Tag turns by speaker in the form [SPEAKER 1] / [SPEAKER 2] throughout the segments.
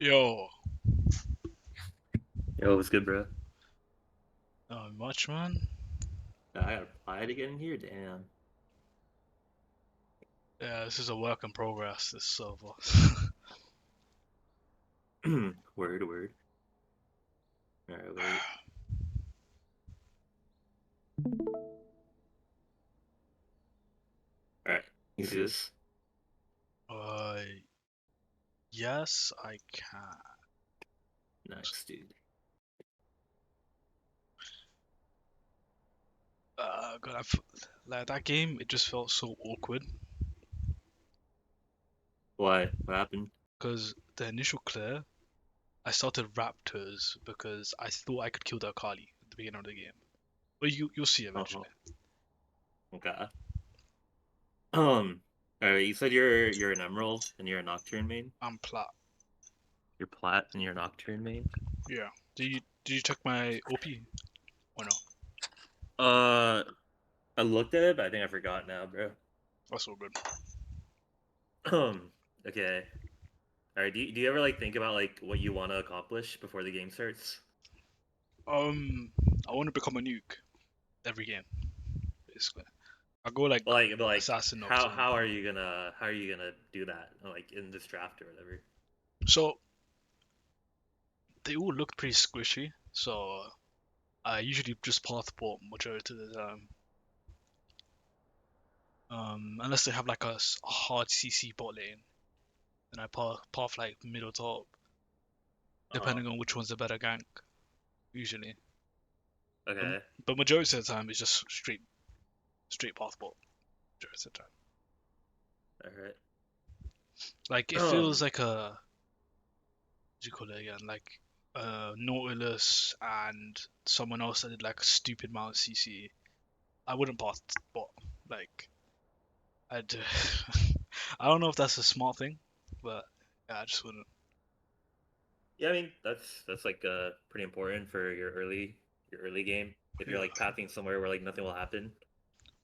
[SPEAKER 1] Yo,
[SPEAKER 2] Yo, what's good, bro?
[SPEAKER 1] not much, man.
[SPEAKER 2] I gotta apply to get in here. Damn.
[SPEAKER 1] Yeah, this is a work in progress. This server.
[SPEAKER 2] Word, word. All right, wait. All right, you see this?
[SPEAKER 1] uh, yes, I can.
[SPEAKER 2] Nice, dude.
[SPEAKER 1] God, like that game. It just felt so awkward
[SPEAKER 2] Why? What happened?
[SPEAKER 1] because the initial clear, I started Raptors because I thought I could kill the Akali at the beginning of the game. But you'll see
[SPEAKER 2] Oh,
[SPEAKER 1] eventually.
[SPEAKER 2] okay. All right. You said you're an Emerald and you're a Nocturne main.
[SPEAKER 1] I'm plat.
[SPEAKER 2] You're Plat and you're a Nocturne main.
[SPEAKER 1] Yeah. Did you check my OP or no?
[SPEAKER 2] Uh, I looked at it, but I think I forgot now, bro.
[SPEAKER 1] That's all good.
[SPEAKER 2] Okay. All right. Do you ever like think about like what you want to accomplish before the game starts?
[SPEAKER 1] Um, I want to become a nuke every game, basically. I go like
[SPEAKER 2] But like,
[SPEAKER 1] assassin
[SPEAKER 2] how
[SPEAKER 1] nocturne.
[SPEAKER 2] how are you gonna how are you gonna do that? Like in this draft or whatever?
[SPEAKER 1] So they all look pretty squishy. So I usually just path bot majority of the time. Unless they have like a hard CC bot lane, then I path like middle top,
[SPEAKER 2] Uh,
[SPEAKER 1] depending on which one's the better gank. Usually, but,
[SPEAKER 2] okay.
[SPEAKER 1] but majority of the time it's just straight path bot. Majority of the time,
[SPEAKER 2] All right.
[SPEAKER 1] like it feels
[SPEAKER 2] Um,
[SPEAKER 1] like a what do you call it again? Like Nautilus and someone else that did like a stupid amount of CC. I wouldn't path bot. Like I'd I don't know if that's a smart thing, but yeah, I just wouldn't.
[SPEAKER 2] yeah, I mean that's like pretty important for your early game. If you're
[SPEAKER 1] Yeah.
[SPEAKER 2] like pathing somewhere where like nothing will happen,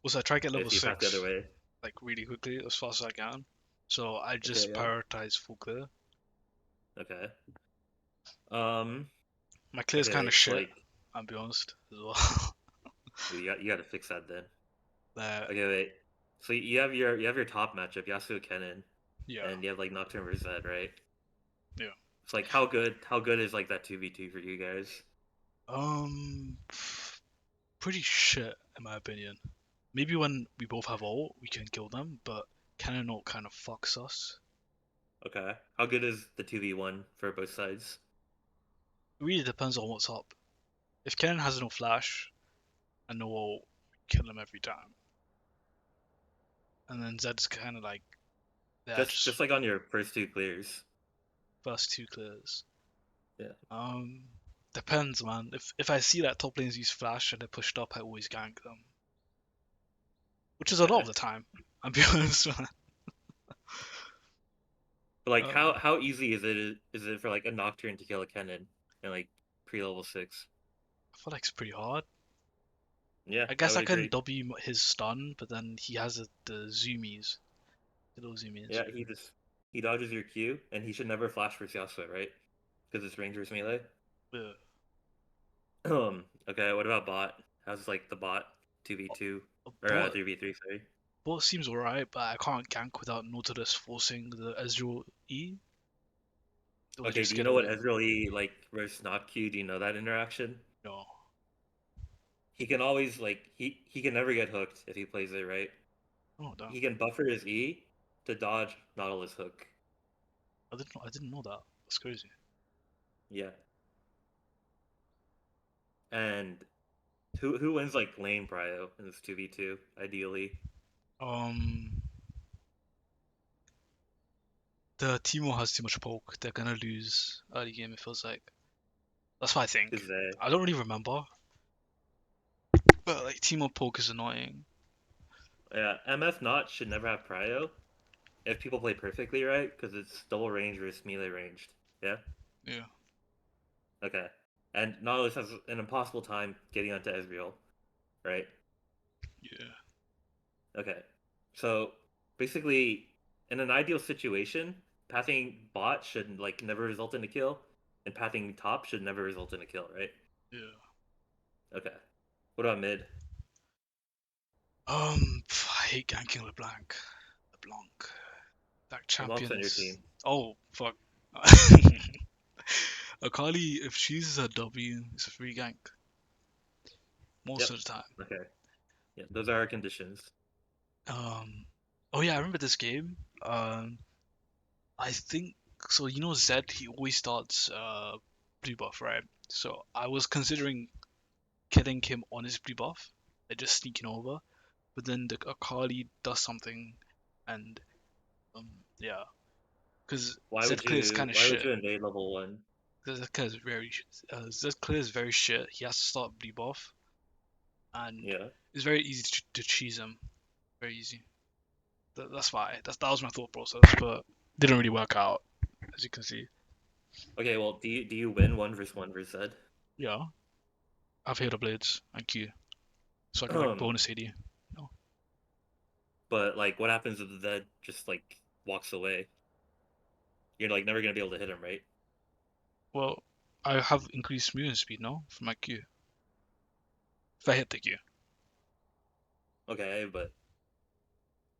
[SPEAKER 1] Also, I try to get level
[SPEAKER 2] if you path the other
[SPEAKER 1] six
[SPEAKER 2] way.
[SPEAKER 1] like really quickly as fast as I can. So I
[SPEAKER 2] Okay,
[SPEAKER 1] just
[SPEAKER 2] yeah.
[SPEAKER 1] prioritize full clear.
[SPEAKER 2] Okay. Um.
[SPEAKER 1] My clear is kind
[SPEAKER 2] Okay.
[SPEAKER 1] of
[SPEAKER 2] So
[SPEAKER 1] shit.
[SPEAKER 2] like
[SPEAKER 1] I'll be honest as well.
[SPEAKER 2] you got to fix that then.
[SPEAKER 1] uh,
[SPEAKER 2] Okay, wait. So you have your top matchup, Yasuo Kennen,
[SPEAKER 1] yeah,
[SPEAKER 2] and you have like Nocturne versus Zed, right?
[SPEAKER 1] yeah.
[SPEAKER 2] It's like how good is like that 2v2 for you guys?
[SPEAKER 1] Um, pretty shit in my opinion. Maybe when we both have ult, we can kill them, but cannon ult kind of fucks us.
[SPEAKER 2] Okay. How good is the 2v1 for both sides?
[SPEAKER 1] It really depends on what's up. If cannon has no flash and no ult, kill him every time. And then Zed's kind of like, yeah,
[SPEAKER 2] Just
[SPEAKER 1] just
[SPEAKER 2] like on your first two clears.
[SPEAKER 1] first two clears.
[SPEAKER 2] Yeah.
[SPEAKER 1] Um, depends, man. If I see that top lanes use flash and they're pushed up, I always gank them, which is a lot of
[SPEAKER 2] Okay.
[SPEAKER 1] the time. I'll be honest, man.
[SPEAKER 2] But like
[SPEAKER 1] Uh,
[SPEAKER 2] how easy is it for like a Nocturne to kill a Kennen in like pre-level 6?
[SPEAKER 1] I feel like it's pretty hard.
[SPEAKER 2] Yeah,
[SPEAKER 1] I
[SPEAKER 2] I
[SPEAKER 1] guess
[SPEAKER 2] would
[SPEAKER 1] I can
[SPEAKER 2] agree.
[SPEAKER 1] W his stun, but then he has the zoomies, the little zoomies.
[SPEAKER 2] Yeah, he dodges your Q and he should never flash for Yasuo, right? Because it's Ranger's melee.
[SPEAKER 1] Yeah.
[SPEAKER 2] Okay, what about bot? How's like the bot 2v2
[SPEAKER 1] A
[SPEAKER 2] or
[SPEAKER 1] bot
[SPEAKER 2] 3v3, sorry.
[SPEAKER 1] bot seems alright, but I can't gank without Nautilus forcing the Ezreal E. Or we
[SPEAKER 2] Okay,
[SPEAKER 1] just
[SPEAKER 2] do you
[SPEAKER 1] get
[SPEAKER 2] know what
[SPEAKER 1] away.
[SPEAKER 2] Ezreal E like versus not Q? Do you know that interaction?
[SPEAKER 1] No,
[SPEAKER 2] He can always like he can never get hooked if he plays it right.
[SPEAKER 1] oh damn,
[SPEAKER 2] He can buffer his E to dodge Nautilus hook.
[SPEAKER 1] I didn't know that. That's crazy.
[SPEAKER 2] Yeah. And who wins like lane prio in this 2v2, ideally?
[SPEAKER 1] Um, the Teemo has too much poke. They're gonna lose early game. It feels like. That's what I think.
[SPEAKER 2] Because
[SPEAKER 1] I don't really remember, but like Teemo poke is annoying.
[SPEAKER 2] yeah, MF not should never have prio if people play perfectly right, because it's double range versus melee ranged. Yeah?
[SPEAKER 1] Yeah,
[SPEAKER 2] Okay. And Nautilus has an impossible time getting onto Ezreal, right?
[SPEAKER 1] yeah,
[SPEAKER 2] Okay. So basically, in an ideal situation, pathing bot should like never result in a kill, and pathing top should never result in a kill, right?
[SPEAKER 1] Yeah.
[SPEAKER 2] Okay. What about mid?
[SPEAKER 1] I hate ganking LeBlanc. LeBlanc. Like
[SPEAKER 2] LeBlanc's on your
[SPEAKER 1] champions.
[SPEAKER 2] team.
[SPEAKER 1] Oh fuck. Akali, if she uses a W, it's a free gank most
[SPEAKER 2] Yep.
[SPEAKER 1] of the time.
[SPEAKER 2] Okay. Yeah, those are our conditions.
[SPEAKER 1] Um, oh yeah, I remember this game. I think so. You know Zed, he always starts blue buff, right? So I was considering killing him on his blue buff, like just sneaking over. But then the Akali does something, and yeah, because Zed clear is kind of
[SPEAKER 2] Why would
[SPEAKER 1] shit.
[SPEAKER 2] you invade level 1?
[SPEAKER 1] Zed clear is Zed clear is very shit. He has to start blue buff, and
[SPEAKER 2] Yeah.
[SPEAKER 1] it's very easy to cheese him. Very easy. That's why. That was my thought process, but didn't really work out, as you can see.
[SPEAKER 2] Okay, well, do you win 1 versus Zed?
[SPEAKER 1] Yeah, I've Halo Blades and Q, so I get like
[SPEAKER 2] Um,
[SPEAKER 1] bonus AD. No.
[SPEAKER 2] but like what happens if Zed just like walks away? You're like never gonna be able to hit him, right?
[SPEAKER 1] Well, I have increased movement speed now for my Q. If I hit the Q,
[SPEAKER 2] Okay, but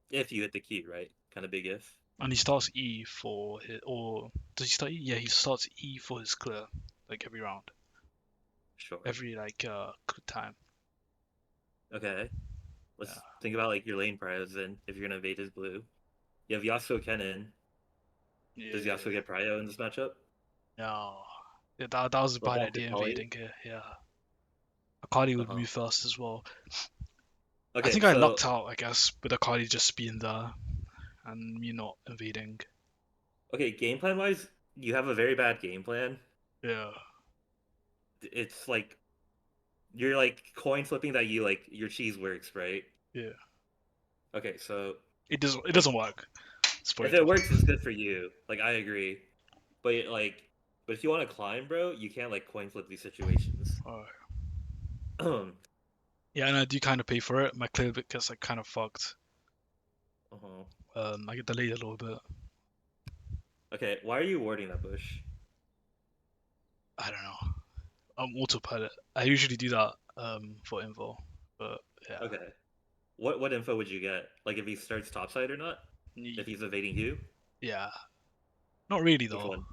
[SPEAKER 2] if you hit the key, right? Kind of big if.
[SPEAKER 1] and he starts E for his, or does he start E? Yeah, he starts E for his clear, like every round,
[SPEAKER 2] Sure.
[SPEAKER 1] every like time.
[SPEAKER 2] Okay.
[SPEAKER 1] Yeah.
[SPEAKER 2] Let's think about like your lane priors then if you're gonna evade his blue. You have Yasuo Kennen. Does
[SPEAKER 1] Yeah.
[SPEAKER 2] Yasuo get prio in this matchup?
[SPEAKER 1] No. Yeah, that was a bad
[SPEAKER 2] LeBlanc
[SPEAKER 1] idea
[SPEAKER 2] Akali?
[SPEAKER 1] invading here. Yeah. Akali would
[SPEAKER 2] Uh-huh.
[SPEAKER 1] move first as well. I
[SPEAKER 2] Okay,
[SPEAKER 1] think I
[SPEAKER 2] so
[SPEAKER 1] lucked out, I guess, with Akali just being there and me not invading.
[SPEAKER 2] okay, game plan wise, you have a very bad game plan.
[SPEAKER 1] Yeah.
[SPEAKER 2] It's like you're like coin flipping that you like your cheese works, right?
[SPEAKER 1] Yeah.
[SPEAKER 2] Okay, so
[SPEAKER 1] It doesn't work.
[SPEAKER 2] if
[SPEAKER 1] Spoiler.
[SPEAKER 2] it works, it's good for you. Like I agree. But like but if you want to climb, bro, you can't like coin flip these situations. uh-huh.
[SPEAKER 1] Yeah, and I do kind of pay for it. My clear bit gets like kind of fucked. I get delayed a little bit.
[SPEAKER 2] Okay, why are you warding that bush?
[SPEAKER 1] I don't know. I'm autopilot. I usually do that for info, but yeah.
[SPEAKER 2] Okay. What info would you get? Like if he starts topside or not? If he's evading you?
[SPEAKER 1] Yeah. Not really
[SPEAKER 2] Which
[SPEAKER 1] though.
[SPEAKER 2] one?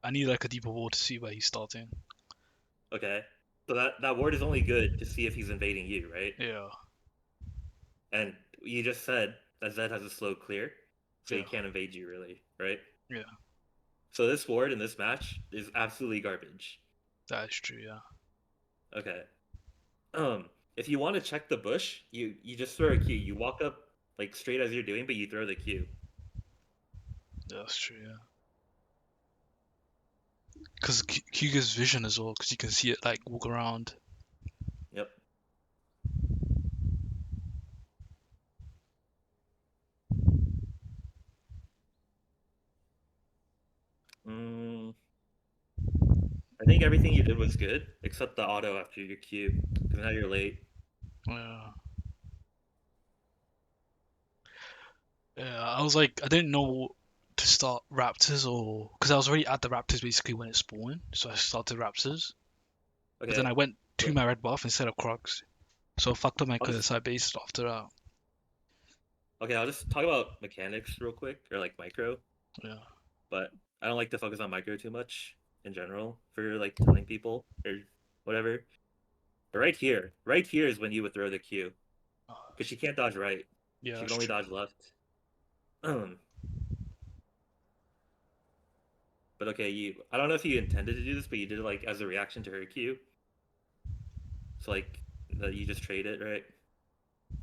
[SPEAKER 1] I need like a deeper wall to see where he's starting.
[SPEAKER 2] Okay. So that ward is only good to see if he's invading you, right?
[SPEAKER 1] Yeah.
[SPEAKER 2] And you just said that Zed has a slow clear, so he
[SPEAKER 1] Yeah.
[SPEAKER 2] can't invade you really, right?
[SPEAKER 1] Yeah.
[SPEAKER 2] So this ward in this match is absolutely garbage.
[SPEAKER 1] That is true. Yeah.
[SPEAKER 2] Okay. Um, if you want to check the bush, you just throw a Q. You walk up like straight as you're doing, but you throw the Q.
[SPEAKER 1] Yeah, that's true. Yeah. Because Q gives vision as well, because you can see it like walk around.
[SPEAKER 2] Yep. Mm, I think everything you did was good, except the auto after your Q, because now you're late.
[SPEAKER 1] Yeah. Yeah. I was like, I didn't know to start Raptors or because I was already at the Raptors basically when it spawned, so I started Raptors. But then
[SPEAKER 2] Okay,
[SPEAKER 1] I went to
[SPEAKER 2] but
[SPEAKER 1] my red buff instead of Crocs, so I fucked up my
[SPEAKER 2] I'll
[SPEAKER 1] clear
[SPEAKER 2] just
[SPEAKER 1] side base after that.
[SPEAKER 2] I'll just talk about mechanics real quick, or like micro,
[SPEAKER 1] Yeah.
[SPEAKER 2] but I don't like to focus on micro too much in general for like telling people or whatever. But right here is when you would throw the Q, because she can't dodge right.
[SPEAKER 1] Yeah,
[SPEAKER 2] She can
[SPEAKER 1] that's
[SPEAKER 2] only
[SPEAKER 1] true.
[SPEAKER 2] dodge left. But okay, I don't know if you intended to do this, but you did it like as a reaction to her Q. So like that you just trade it, right?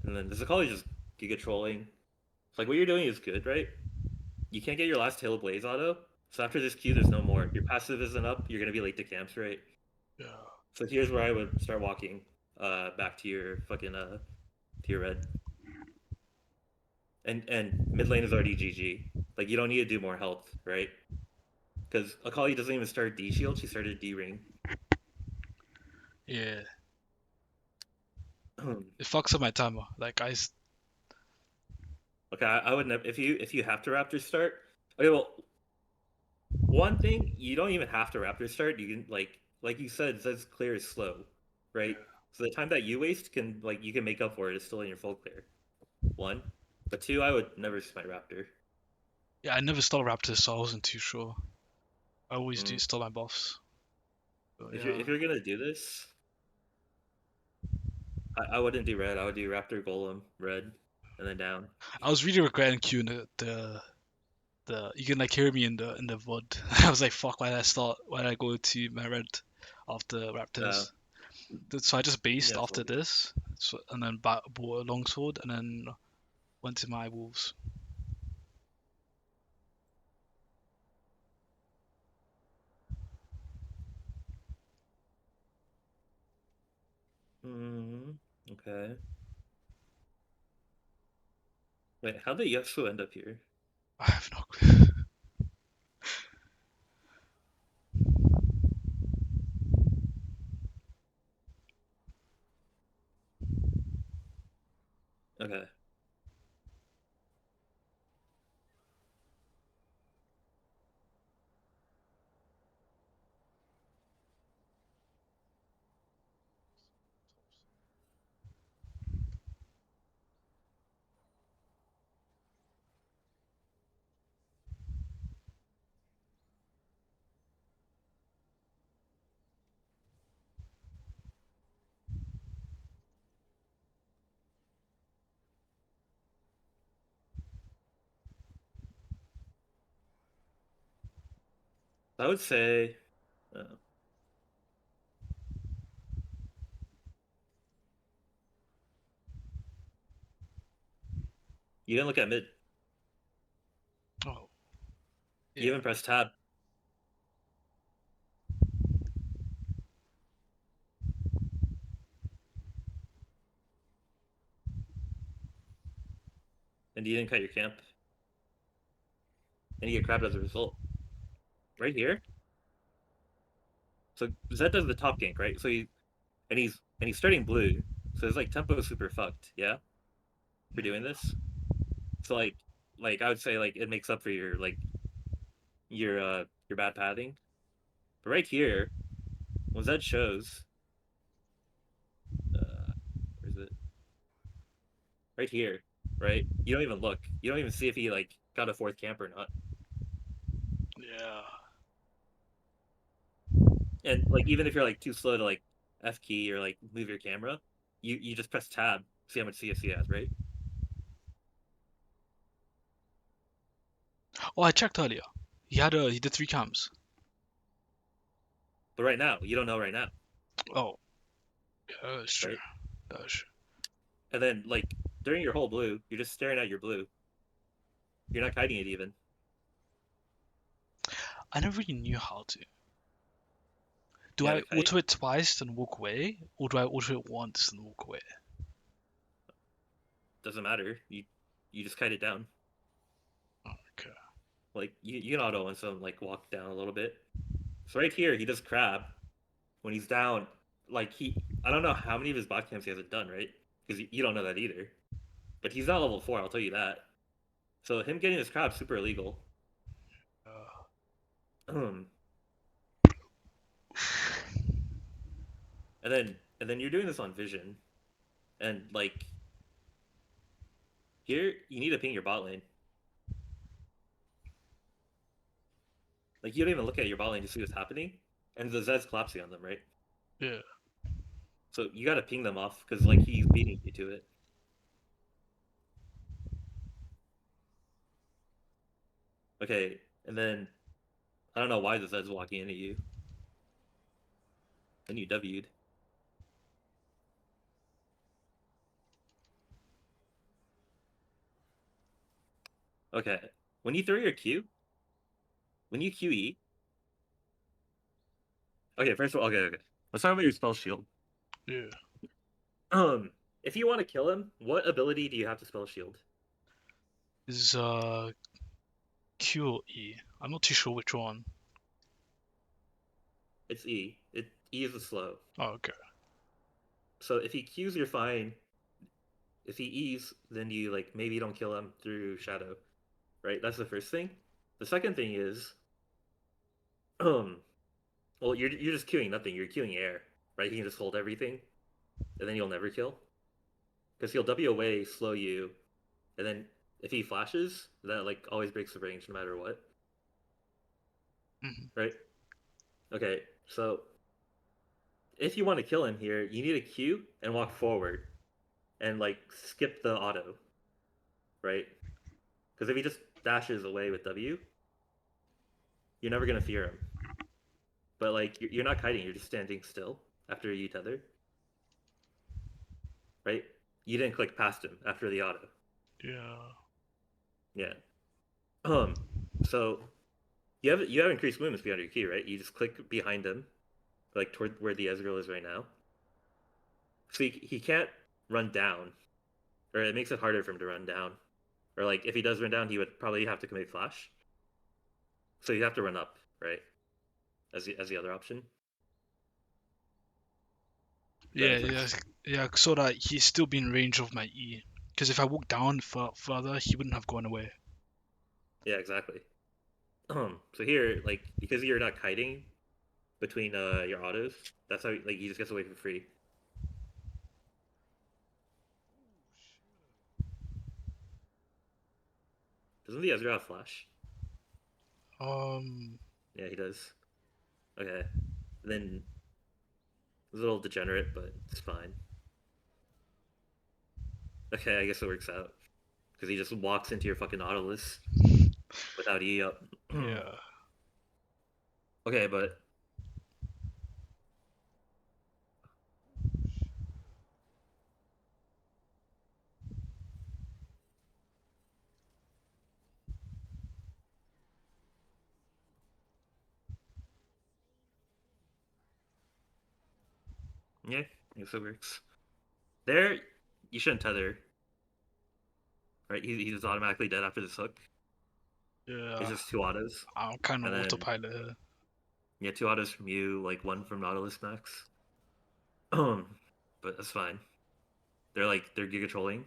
[SPEAKER 2] And then this is probably just Giga trolling. It's like what you're doing is good, right? You can't get your last Tail Blaze auto. So after this Q, there's no more. Your passive isn't up. You're gonna be late to camps, right?
[SPEAKER 1] Yeah.
[SPEAKER 2] So here's where I would start walking back to your fucking to your red. And mid lane is already GG. Like you don't need to do more health, right? Because Akali doesn't even start D shield. She started D ring.
[SPEAKER 1] Yeah. It fucks up my timer. Like
[SPEAKER 2] Okay, I would never if you have to Raptor Okay, well, one thing you don't even have to Raptor start. You can like you said, Zed's clear is slow, right?
[SPEAKER 1] Yeah.
[SPEAKER 2] So the time that you waste can like you can make up for it. It's still in your full clear. One, but two, I would never smite Raptor.
[SPEAKER 1] Yeah, I never stole Raptors, so I wasn't too sure. I always do
[SPEAKER 2] Mm.
[SPEAKER 1] stole my buffs. But
[SPEAKER 2] If you're
[SPEAKER 1] yeah.
[SPEAKER 2] if you're gonna do this, I wouldn't do red. I would do Raptor Golem red, and then down.
[SPEAKER 1] I was really regretting queuing the you can like hear me in the VOD. I was like, fuck, why did I go to my red after
[SPEAKER 2] Uh,
[SPEAKER 1] Raptors? So I just based
[SPEAKER 2] yeah, it's
[SPEAKER 1] after
[SPEAKER 2] all good.
[SPEAKER 1] this, and then bought a longsword, and then went to my wolves.
[SPEAKER 2] Okay. Wait, how did Yasuo end up here?
[SPEAKER 1] I have no clue.
[SPEAKER 2] Okay. I would say you didn't look at mid.
[SPEAKER 1] Oh
[SPEAKER 2] You
[SPEAKER 1] yeah.
[SPEAKER 2] haven't pressed tab, and you didn't cut your camp, and you get crabbed as a result. Right here. So Zed does the top gank, right? So he's starting blue. So his like tempo is super fucked, yeah, for doing this. So like I would say like it makes up for your bad pathing. But right here, when Zed shows, where is it? Right here, right? You don't even look. You don't even see if he like got a fourth camp or not.
[SPEAKER 1] Yeah.
[SPEAKER 2] And like even if you're like too slow to like F key or like move your camera, you just press tab, see how much CS he has, right?
[SPEAKER 1] Oh, I checked earlier. He did 3 camps.
[SPEAKER 2] But right now, you don't know right now,
[SPEAKER 1] Oh, yeah, that's true.
[SPEAKER 2] right?
[SPEAKER 1] That's true.
[SPEAKER 2] And then like during your whole blue, you're just staring at your blue. You're not kiting it even.
[SPEAKER 1] I never really knew how to. Do
[SPEAKER 2] You had
[SPEAKER 1] I
[SPEAKER 2] to kite.
[SPEAKER 1] auto it twice then walk away, or do I auto it once and walk away?
[SPEAKER 2] Doesn't matter. You just kite it down.
[SPEAKER 1] Okay.
[SPEAKER 2] Like you can auto and some like walk down a little bit. So right here, he does crab when he's down. Like I don't know how many of his bot camps he hasn't done, right? Because you don't know that either. But he's not level 4. I'll tell you that. So him getting his crab super illegal.
[SPEAKER 1] Uh,
[SPEAKER 2] and then you're doing this on vision, and like here you need to ping your bot lane. Like you don't even look at your bot lane to see what's happening, and the Zed's collapsing on them, right?
[SPEAKER 1] yeah.
[SPEAKER 2] So you got to ping them off because like he's beating you to it. Okay, and then I don't know why the Zed's walking into you. Then you W'd. Okay, when you throw your Q, when you QE. Okay, first of all, okay. Let's talk about your spell shield.
[SPEAKER 1] Yeah.
[SPEAKER 2] Um, if you want to kill him, what ability do you have to spell shield?
[SPEAKER 1] Is Q or E? I'm not too sure which one.
[SPEAKER 2] It's E. E is a slow.
[SPEAKER 1] Oh, okay.
[SPEAKER 2] So if he Qs, you're fine. If he E's, then you like maybe don't kill him through shadow, right? That's the first thing. The second thing is, well, you're just queuing nothing. You're queuing air, right? You can just hold everything, and then you'll never kill because he'll W away, slow you, and then if he flashes, that like always breaks the range no matter what,
[SPEAKER 1] Mhm.
[SPEAKER 2] right? Okay, so if you want to kill him here, you need to Q and walk forward and like skip the auto, right? Because if he just dashes away with W, you're never gonna fear him. But like you're not kiting, you're just standing still after you tether, right? You didn't click past him after the auto.
[SPEAKER 1] Yeah.
[SPEAKER 2] Yeah. Um. So you have increased movement speed on your key, right? You just click behind him, like toward where the Ezreal is right now. So he can't run down, or it makes it harder for him to run down. Or like if he does run down, he would probably have to commit flash. So you have to run up, right? As the other option. Does that
[SPEAKER 1] Yeah,
[SPEAKER 2] make
[SPEAKER 1] yeah,
[SPEAKER 2] sense?
[SPEAKER 1] yeah. So that he's still be in range of my E. Because if I walk down further, he wouldn't have gone away.
[SPEAKER 2] Yeah, exactly. So here, like because you're not kiting between your autos, that's how like he just gets away for free. Doesn't the Ezreal have flash?
[SPEAKER 1] Um,
[SPEAKER 2] Yeah, he does. Okay. Then it's a little degenerate, but it's fine. Okay, I guess it works out. Because he just walks into your fucking Nautilus without E up.
[SPEAKER 1] yeah,
[SPEAKER 2] Okay, but yeah, I guess it works. There, you shouldn't tether, right? He's automatically dead after this hook. It's
[SPEAKER 1] yeah.
[SPEAKER 2] just two autos.
[SPEAKER 1] I'm kind of
[SPEAKER 2] And then,
[SPEAKER 1] autopilot here.
[SPEAKER 2] yeah, two autos from you, like one from Nautilus Max. But that's fine. They're Giga trolling.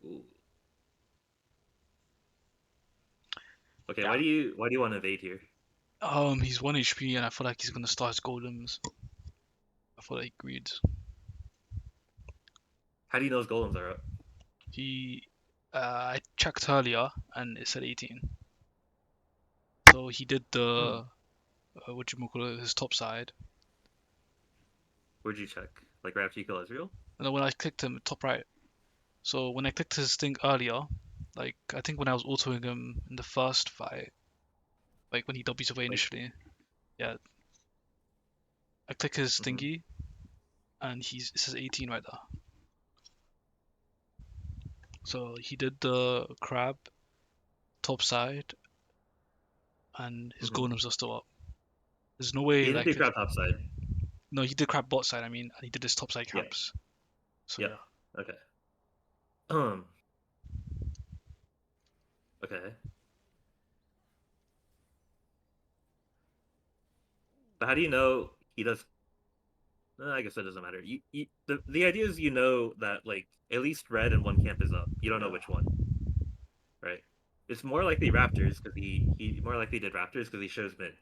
[SPEAKER 2] Ooh. Okay,
[SPEAKER 1] Yeah.
[SPEAKER 2] why do you want to evade here?
[SPEAKER 1] He's 1 HP and I feel like he's gonna start his golems. I feel like greed.
[SPEAKER 2] How do you know his golems are up?
[SPEAKER 1] He, I checked earlier and it said 18. So he did
[SPEAKER 2] Hmm.
[SPEAKER 1] the, what you call it, his top side.
[SPEAKER 2] Where'd you check? Like right after you kill Ezreal?
[SPEAKER 1] And then when I clicked him, top right. So when I clicked his thing earlier, like I think when I was autoing him in the first fight, like when he W's away
[SPEAKER 2] Like,
[SPEAKER 1] initially, yeah, I click his
[SPEAKER 2] mhm.
[SPEAKER 1] thingy and it says 18 right there. So he did the crab top side and his
[SPEAKER 2] Hmm.
[SPEAKER 1] golems are still up. There's no
[SPEAKER 2] He
[SPEAKER 1] way
[SPEAKER 2] didn't do
[SPEAKER 1] like
[SPEAKER 2] crab topside.
[SPEAKER 1] no, he did crab bot side. I mean, and he did his top side
[SPEAKER 2] Yeah.
[SPEAKER 1] camps. So
[SPEAKER 2] Yep.
[SPEAKER 1] yeah,
[SPEAKER 2] Okay. Um. Okay. But how do you know he does? I guess that doesn't matter. The idea is you know that like at least red and one camp is up. You don't know which
[SPEAKER 1] yeah,
[SPEAKER 2] one, right? It's more likely Raptors because he more likely did Raptors because he shows mid.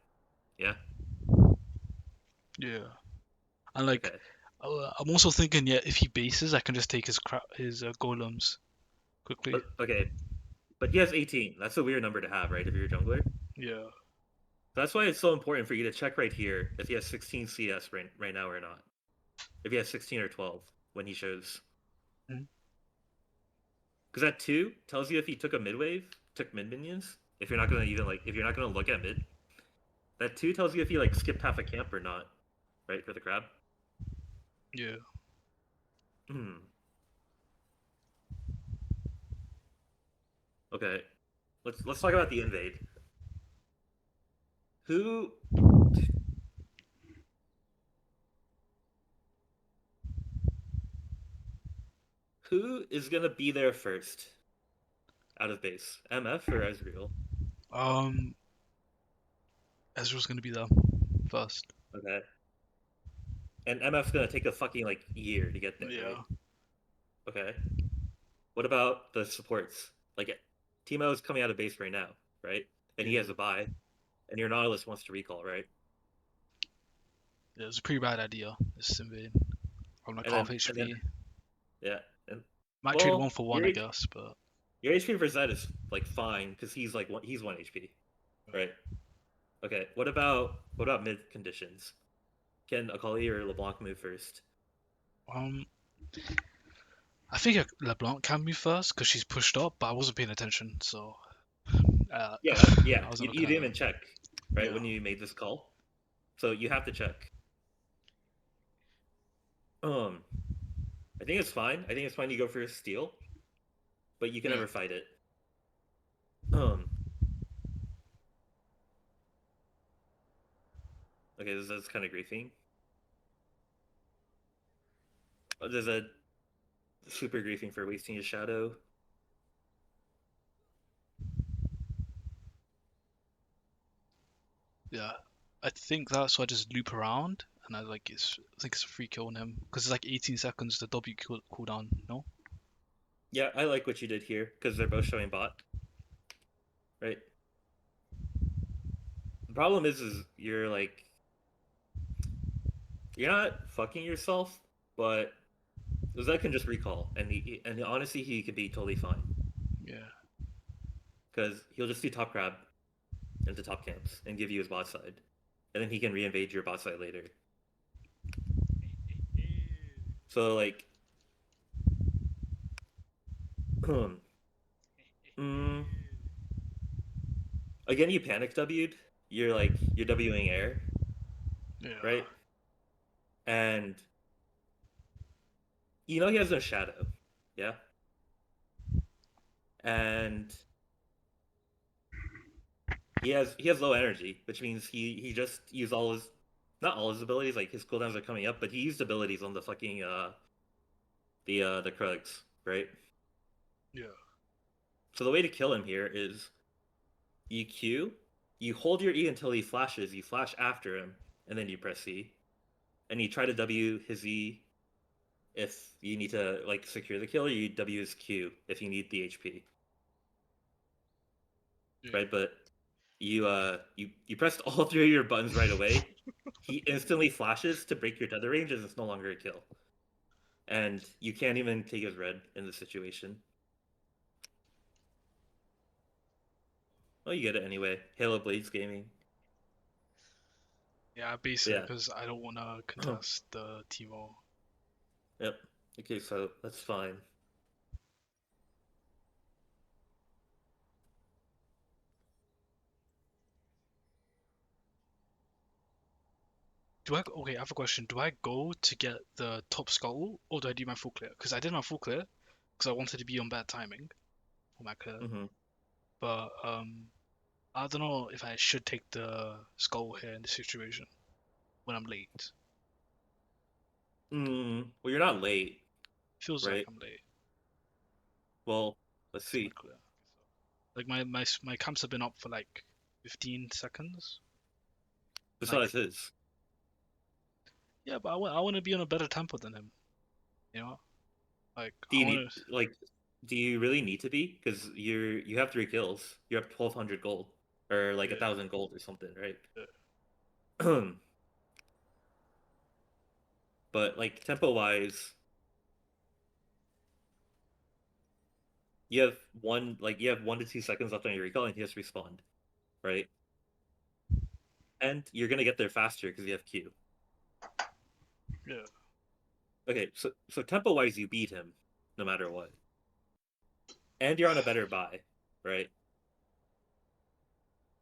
[SPEAKER 2] Yeah.
[SPEAKER 1] yeah. And like,
[SPEAKER 2] Okay.
[SPEAKER 1] I'm also thinking, yeah, if he bases, I can just take his golems quickly.
[SPEAKER 2] Okay. But he has 18. That's a weird number to have, right? If you're a jungler.
[SPEAKER 1] Yeah,
[SPEAKER 2] That's why it's so important for you to check right here if he has 16 CS right now or not. If he has 16 or 12 when he shows.
[SPEAKER 1] Mhm.
[SPEAKER 2] Because that 2 tells you if he took a mid wave, took mid minions. If you're not gonna even like, if you're not gonna look at mid, that 2 tells you if he like skipped half a camp or not, right? For the crab.
[SPEAKER 1] yeah.
[SPEAKER 2] Hmm. Okay. Let's talk about the invade. Who who is gonna be there first out of base? MF or Ezreal?
[SPEAKER 1] Um, Ezra's gonna be there first.
[SPEAKER 2] Okay. and MF's gonna take a fucking like year to get there, right?
[SPEAKER 1] Yeah.
[SPEAKER 2] Okay. What about the supports? Like Timo is coming out of base right now, right? And he
[SPEAKER 1] Yeah.
[SPEAKER 2] has a buy, and your Nautilus wants to recall, right?
[SPEAKER 1] Yeah, it was a pretty bad idea. This invade. I'm like
[SPEAKER 2] And
[SPEAKER 1] half
[SPEAKER 2] then
[SPEAKER 1] HP.
[SPEAKER 2] yeah, and
[SPEAKER 1] Might trade one
[SPEAKER 2] well,
[SPEAKER 1] for one, I guess, but
[SPEAKER 2] your HP for Zed is like fine because he's 1 HP, right? Okay. What about mid conditions? Can Akali or LeBlanc move first?
[SPEAKER 1] um, I think LeBlanc can move first because she's pushed up, but I wasn't paying attention, so
[SPEAKER 2] Yeah,
[SPEAKER 1] I
[SPEAKER 2] yeah.
[SPEAKER 1] wasn't
[SPEAKER 2] You
[SPEAKER 1] looking at
[SPEAKER 2] didn't
[SPEAKER 1] her.
[SPEAKER 2] even check, right,
[SPEAKER 1] Yeah.
[SPEAKER 2] when you made this call. So you have to check. Um, I think it's fine. I think it's fine you go for a steal, but you can
[SPEAKER 1] Yeah.
[SPEAKER 2] never fight it. Um, okay, this is kind of griefing. There's a super griefing for wasting his shadow.
[SPEAKER 1] Yeah. I think that's why I just loop around and I think it's a free kill on him because it's like 18 seconds the W cooldown. No.
[SPEAKER 2] Yeah, I like what you did here because they're both showing bot, right? The problem is you're like you're not fucking yourself, but Zed can just recall, and honestly, he could be totally fine
[SPEAKER 1] Yeah.
[SPEAKER 2] because he'll just do top grab into top camps and give you his bot side, and then he can reinvade your bot side later. So like, mm, again, you panic W'd. You're Wing air,
[SPEAKER 1] Yeah.
[SPEAKER 2] right? And you know he has no shadow, yeah. And he has low energy, which means he just used all his not all his abilities, like his cooldowns are coming up, but he used abilities on the fucking the Krugs, right?
[SPEAKER 1] Yeah.
[SPEAKER 2] So the way to kill him here is you Q, you hold your E until he flashes, you flash after him, and then you press C. And you try to W his E if you need to like secure the kill, you W his Q if you need the HP.
[SPEAKER 1] Yeah.
[SPEAKER 2] Right? But you pressed all three of your buttons right away. He instantly flashes to break your tether range, and it's no longer a kill. And you can't even take his red in this situation. Well, you get it anyway. Halo Blades Gaming.
[SPEAKER 1] Yeah. Basically,
[SPEAKER 2] Yeah.
[SPEAKER 1] because I don't want to contest the Timo.
[SPEAKER 2] Yep. Okay, so that's fine.
[SPEAKER 1] Do I okay? I have a question. Do I go to get the top skull or do I do my full clear? Because I did my full clear because I wanted to be on bad timing for my clear.
[SPEAKER 2] Hmm.
[SPEAKER 1] But I don't know if I should take the skull here in this situation when I'm late.
[SPEAKER 2] Well, you're not late,
[SPEAKER 1] Feels like
[SPEAKER 2] right?
[SPEAKER 1] I'm late
[SPEAKER 2] Well, let's
[SPEAKER 1] to my
[SPEAKER 2] see.
[SPEAKER 1] clear. Like my camps have been up for like 15 seconds. Like
[SPEAKER 2] Besides his,
[SPEAKER 1] yeah, but I want to be on a better tempo than him. You know, like
[SPEAKER 2] do
[SPEAKER 1] I
[SPEAKER 2] you
[SPEAKER 1] want
[SPEAKER 2] need
[SPEAKER 1] to.
[SPEAKER 2] like do you really need to be? Because you have 3 kills. You have 1,200 gold or like
[SPEAKER 1] Yeah,
[SPEAKER 2] 1,000 gold or something, right?
[SPEAKER 1] yeah,
[SPEAKER 2] But like tempo wise, you have 1 to 2 seconds left on your recall, and he has respawned, right? And you're gonna get there faster because you have Q.
[SPEAKER 1] yeah.
[SPEAKER 2] Okay, so tempo wise, you beat him no matter what, and you're on a better buy, right?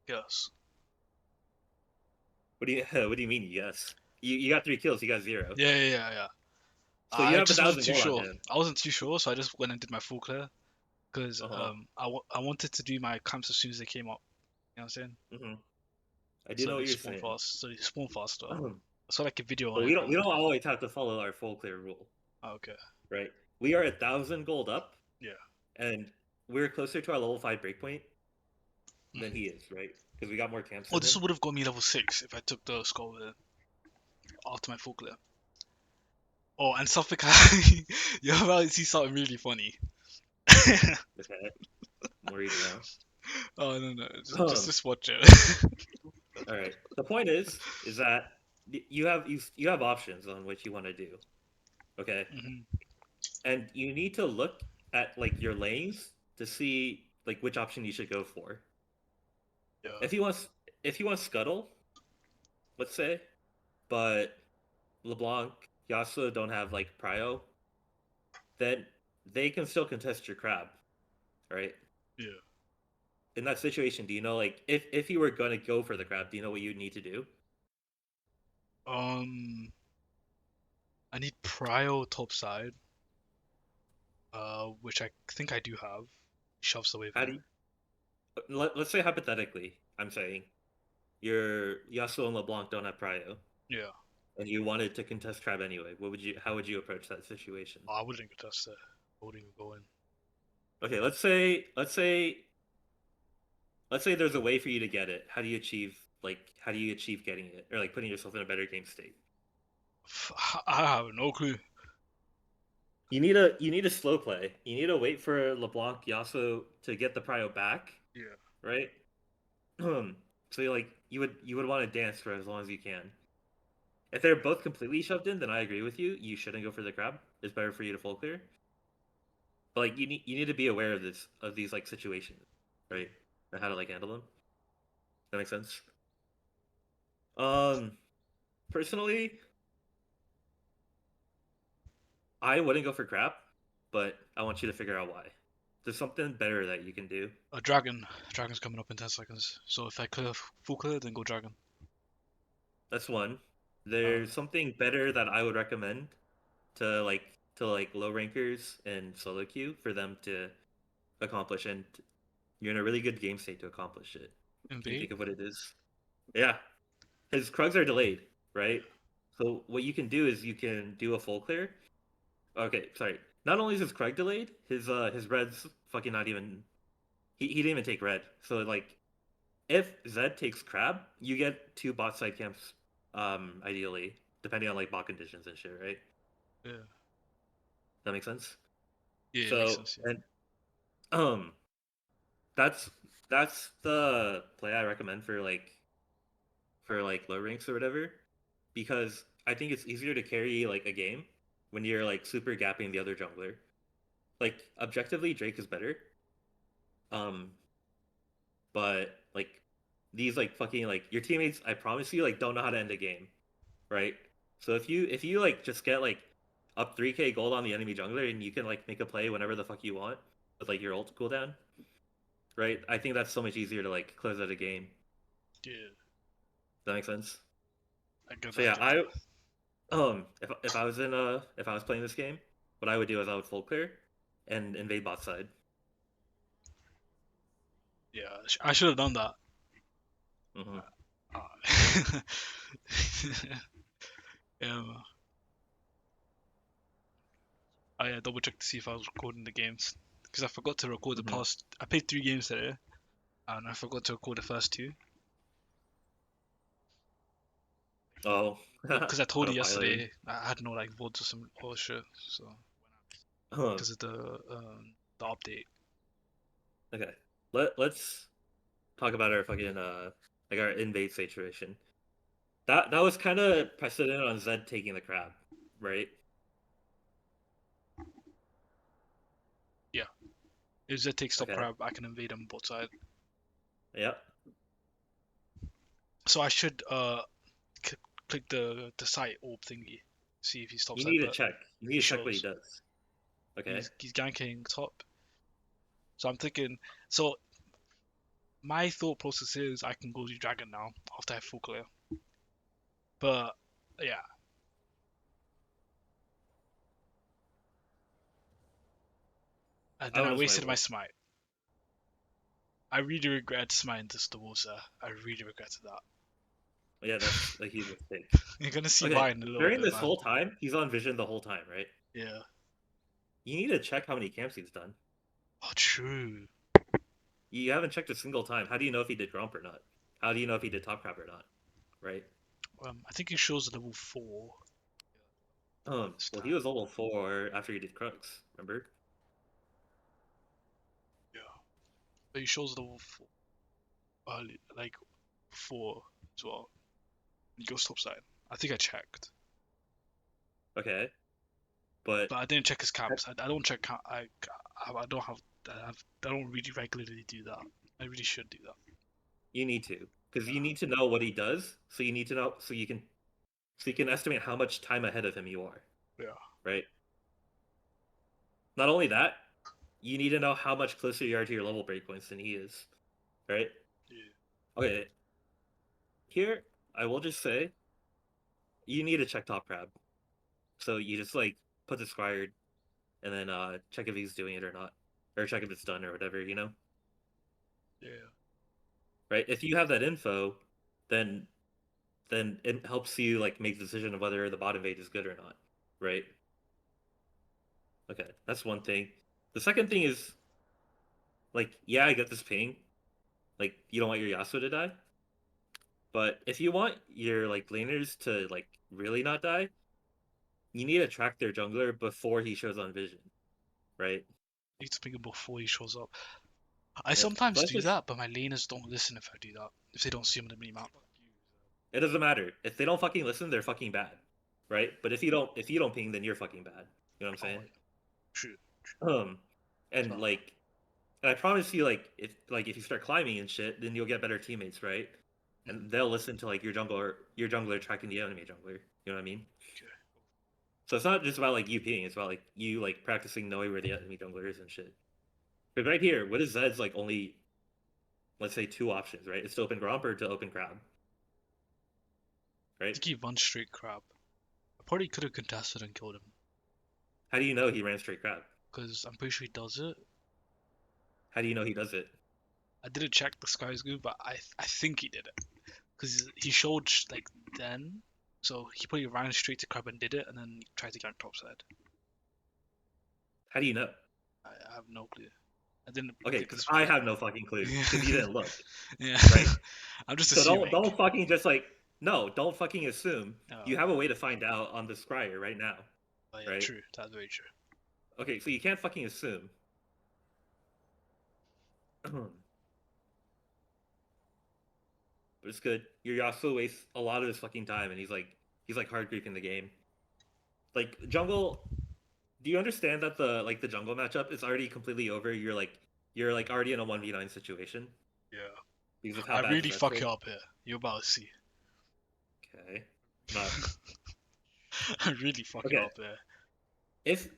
[SPEAKER 1] Yes.
[SPEAKER 2] What do you what do you mean? Yes, you got 3 kills, you got 0,
[SPEAKER 1] Yeah.
[SPEAKER 2] so you
[SPEAKER 1] I
[SPEAKER 2] have a
[SPEAKER 1] just wasn't
[SPEAKER 2] thousand
[SPEAKER 1] too
[SPEAKER 2] gold on
[SPEAKER 1] sure.
[SPEAKER 2] him.
[SPEAKER 1] I wasn't too sure, so I just went and did my full clear because
[SPEAKER 2] Uh huh.
[SPEAKER 1] I wanted to do my camps as soon as they came up. You know what I'm saying?
[SPEAKER 2] Hmm. I do
[SPEAKER 1] So
[SPEAKER 2] know
[SPEAKER 1] they
[SPEAKER 2] what you're
[SPEAKER 1] spawn
[SPEAKER 2] saying.
[SPEAKER 1] fast. So they spawn faster. I
[SPEAKER 2] But
[SPEAKER 1] saw like a video on
[SPEAKER 2] we
[SPEAKER 1] it
[SPEAKER 2] don't we
[SPEAKER 1] and
[SPEAKER 2] don't always have to follow our full clear rule,
[SPEAKER 1] okay.
[SPEAKER 2] right? We are 1,000 gold up,
[SPEAKER 1] Yeah.
[SPEAKER 2] and we're closer to our level 5 breakpoint than
[SPEAKER 1] Mm.
[SPEAKER 2] he is, right? Because we got more camps
[SPEAKER 1] Oh,
[SPEAKER 2] than
[SPEAKER 1] this
[SPEAKER 2] him.
[SPEAKER 1] would have got me level 6 if I took the skull after my full clear. Oh, and something you're about to see something really funny.
[SPEAKER 2] Okay, I'm reading now.
[SPEAKER 1] Oh no no,
[SPEAKER 2] Um,
[SPEAKER 1] just watch it.
[SPEAKER 2] all right. The point is that you have options on what you want to do. Okay,
[SPEAKER 1] Hmm.
[SPEAKER 2] and you need to look at like your lanes to see like which option you should go for.
[SPEAKER 1] Yeah.
[SPEAKER 2] If you want if you want Scuttle, let's say, but LeBlanc, Yasuo don't have like Prio, then they can still contest your crab, right?
[SPEAKER 1] Yeah.
[SPEAKER 2] In that situation, do you know like if you were gonna go for the crab, do you know what you need to do?
[SPEAKER 1] I need Prio topside, which I think I do have. Shoves the wave
[SPEAKER 2] How do
[SPEAKER 1] there.
[SPEAKER 2] you, let's say hypothetically, I'm saying your Yasuo and LeBlanc don't have Prio,
[SPEAKER 1] Yeah.
[SPEAKER 2] and you wanted to contest crab anyway. What would you? How would you approach that situation?
[SPEAKER 1] Oh, I wouldn't contest it. I wouldn't even go in.
[SPEAKER 2] Okay, let's say there's a way for you to get it. How do you achieve getting it or like putting yourself in a better game state?
[SPEAKER 1] I have no clue.
[SPEAKER 2] You need a slow play. You need to wait for LeBlanc Yasuo to get the prio back,
[SPEAKER 1] Yeah.
[SPEAKER 2] right? So you would want to dance for as long as you can. If they're both completely shoved in, then I agree with you. You shouldn't go for the crab. It's better for you to full clear. But like you need to be aware of these like situations, right? And how to like handle them. That makes sense. Um, personally, I wouldn't go for crab, but I want you to figure out why. There's something better that you can do.
[SPEAKER 1] A dragon. Dragon's coming up in 10 seconds. So if I clear full clear, then go dragon.
[SPEAKER 2] That's one.
[SPEAKER 1] Uh,
[SPEAKER 2] There's something better that I would recommend to like low rankers and solo queue for them to accomplish, and you're in a really good game state to accomplish it. Can you
[SPEAKER 1] invade.
[SPEAKER 2] think of what it is? Yeah, his Krugs are delayed, right? So what you can do is you can do a full clear. Okay, sorry. Not only is his Krug delayed, his red's fucking not even he didn't even take red. So like if Zed takes crab, you get two bot side camps, ideally, depending on like bot conditions and shit, right?
[SPEAKER 1] Yeah.
[SPEAKER 2] That makes sense.
[SPEAKER 1] Yeah, it makes
[SPEAKER 2] So
[SPEAKER 1] sense. Yeah.
[SPEAKER 2] and um, that's that's the play I recommend for like low ranks or whatever, because I think it's easier to carry like a game when you're like super gapping the other jungler. Like objectively, Drake is better. Um, but like these like fucking like your teammates, I promise you, like don't know how to end a game, right? So if you like just get like up 3k gold on the enemy jungler and you can like make a play whenever the fuck you want with like your ult cooldown, right? I think that's so much easier to like close out a game.
[SPEAKER 1] Yeah.
[SPEAKER 2] Does that make sense?
[SPEAKER 1] I get
[SPEAKER 2] So
[SPEAKER 1] that. I
[SPEAKER 2] yeah,
[SPEAKER 1] get that.
[SPEAKER 2] if I was if I was playing this game, what I would do is I would full clear and invade bot side.
[SPEAKER 1] Yeah. I should have done that.
[SPEAKER 2] Hmm.
[SPEAKER 1] Uh, yeah. I double checked to see if I was recording the games because I forgot to record the
[SPEAKER 2] Hmm.
[SPEAKER 1] past. I played 3 games today, and I forgot to record the first two
[SPEAKER 2] Oh,
[SPEAKER 1] because I told you
[SPEAKER 2] autopiloting.
[SPEAKER 1] yesterday I had no like VODs or some bullshit. So
[SPEAKER 2] Um,
[SPEAKER 1] because of the update.
[SPEAKER 2] okay, let's talk about our fucking like our invade situation. That was kind of precedent on Zed taking the crab, right?
[SPEAKER 1] Yeah. If Zed takes top
[SPEAKER 2] Okay.
[SPEAKER 1] crab, I can invade him both side.
[SPEAKER 2] Yep.
[SPEAKER 1] So I should click the site orb thingy, see if he's top
[SPEAKER 2] You
[SPEAKER 1] side,
[SPEAKER 2] need to
[SPEAKER 1] but
[SPEAKER 2] check. You need
[SPEAKER 1] he
[SPEAKER 2] to check what he
[SPEAKER 1] shows
[SPEAKER 2] does. Okay.
[SPEAKER 1] he's ganking top. So I'm thinking. So my thought process is I can go to dragon now after I have full clear. But yeah, and
[SPEAKER 2] I
[SPEAKER 1] then
[SPEAKER 2] would
[SPEAKER 1] I
[SPEAKER 2] have
[SPEAKER 1] wasted
[SPEAKER 2] smite
[SPEAKER 1] my
[SPEAKER 2] wall.
[SPEAKER 1] smite. I really regret smiting this Dawosa. I really regretted that.
[SPEAKER 2] Yeah, that's a huge mistake.
[SPEAKER 1] You're gonna see
[SPEAKER 2] Okay.
[SPEAKER 1] why in a little
[SPEAKER 2] During
[SPEAKER 1] bit,
[SPEAKER 2] this
[SPEAKER 1] man.
[SPEAKER 2] whole time, he's on vision the whole time, right?
[SPEAKER 1] Yeah.
[SPEAKER 2] You need to check how many camps he's done.
[SPEAKER 1] Oh, true.
[SPEAKER 2] You haven't checked a single time. How do you know if he did Grump or not? How do you know if he did top crab or not? Right?
[SPEAKER 1] I think he shows level 4.
[SPEAKER 2] Well, he was level 4 after he did Crux, remember?
[SPEAKER 1] Yeah. But he shows level 4 early, like 4 as well. He goes topside. I think I checked.
[SPEAKER 2] Okay, but
[SPEAKER 1] But I didn't check his camps. I don't check. I don't I don't really regularly do that. I really should do that.
[SPEAKER 2] you need to, because you need to know what he does. So you need to know, so you can estimate how much time ahead of him you are,
[SPEAKER 1] Yeah.
[SPEAKER 2] right? Not only that, you need to know how much closer you are to your level breakpoints than he is, right?
[SPEAKER 1] Yeah.
[SPEAKER 2] Okay, here I will just say you need to check top crab. So you just like put the squire and then check if he's doing it or not, or check if it's done or whatever,
[SPEAKER 1] Yeah.
[SPEAKER 2] right? If you have that info, then it helps you like make the decision of whether the bottom eight is good or not, right? Okay, that's one thing. The second thing is like, yeah, I get this ping. Like, you don't want your Yasuo to die, but if you want your like laners to like really not die, you need to track their jungler before he shows on vision, right?
[SPEAKER 1] Need to pick him before he shows up. I
[SPEAKER 2] Yeah. So
[SPEAKER 1] sometimes
[SPEAKER 2] that's
[SPEAKER 1] do
[SPEAKER 2] just
[SPEAKER 1] that, but my laners don't listen if I do that. If they don't see him on the mini map.
[SPEAKER 2] it doesn't matter. If they don't fucking listen, they're fucking bad, right? But if you don't ping, then you're fucking bad. You know what I'm
[SPEAKER 1] Oh
[SPEAKER 2] saying?
[SPEAKER 1] yeah. True.
[SPEAKER 2] Um, and
[SPEAKER 1] So,
[SPEAKER 2] like, and I promise you, like if you start climbing and shit, then you'll get better teammates, right? And they'll listen to like your jungler tracking the enemy jungler. You know what I mean?
[SPEAKER 1] okay.
[SPEAKER 2] So it's not just about like you pinging; it's about like you like practicing knowing where the enemy jungler is and shit. But right here, what is Zed's like only, let's say, two options, right? It's to open Gromp or to open Crab,
[SPEAKER 1] I
[SPEAKER 2] right?
[SPEAKER 1] think he runs straight crab. I probably could have contested and killed him
[SPEAKER 2] How do you know he ran straight Crab?
[SPEAKER 1] because I'm pretty sure he does it.
[SPEAKER 2] How do you know he does it?
[SPEAKER 1] I didn't check the Sky's good, but I think he did it because he showed like then. So he probably ran straight to crab and did it, and then tried to gank topside.
[SPEAKER 2] How do you know?
[SPEAKER 1] I have no clue. I didn't
[SPEAKER 2] Okay,
[SPEAKER 1] look at
[SPEAKER 2] because
[SPEAKER 1] this
[SPEAKER 2] I
[SPEAKER 1] video.
[SPEAKER 2] have no fucking clue because you didn't look,
[SPEAKER 1] Yeah.
[SPEAKER 2] right?
[SPEAKER 1] I'm just
[SPEAKER 2] So
[SPEAKER 1] assuming.
[SPEAKER 2] don't fucking just like no, don't fucking assume.
[SPEAKER 1] Oh,
[SPEAKER 2] You have a way to find out on the scryer right now,
[SPEAKER 1] oh yeah,
[SPEAKER 2] right?
[SPEAKER 1] true. That's very true.
[SPEAKER 2] Okay, so you can't fucking assume. But it's good. Your Yasuo wastes a lot of his fucking time, and he's like hard creeping the game. Like jungle, do you understand that the jungle matchup is already completely over? You're like already in a 1v9 situation
[SPEAKER 1] Yeah.
[SPEAKER 2] because of how
[SPEAKER 1] I
[SPEAKER 2] bad
[SPEAKER 1] really
[SPEAKER 2] Zed's
[SPEAKER 1] fuck
[SPEAKER 2] playing.
[SPEAKER 1] you up here. You're about to see.
[SPEAKER 2] Okay, not
[SPEAKER 1] I really fuck you
[SPEAKER 2] okay.
[SPEAKER 1] up here.
[SPEAKER 2] If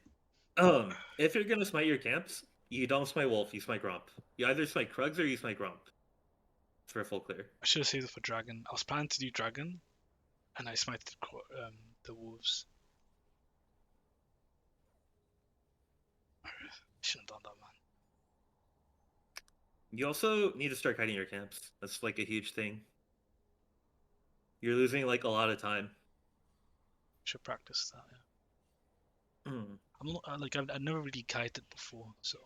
[SPEAKER 2] if you're gonna smite your camps, you don't smite Wolf, you smite Gromp. You either smite Krugs or you smite Gromp for a full clear.
[SPEAKER 1] I should have saved it for dragon. I was planning to do dragon, and I smited the wolves. I shouldn't have done that, man.
[SPEAKER 2] You also need to start kiting your camps. That's like a huge thing. You're losing like a lot of time.
[SPEAKER 1] Should practice that. Yeah.
[SPEAKER 2] Hmm.
[SPEAKER 1] I'm not like I've never really kited before, so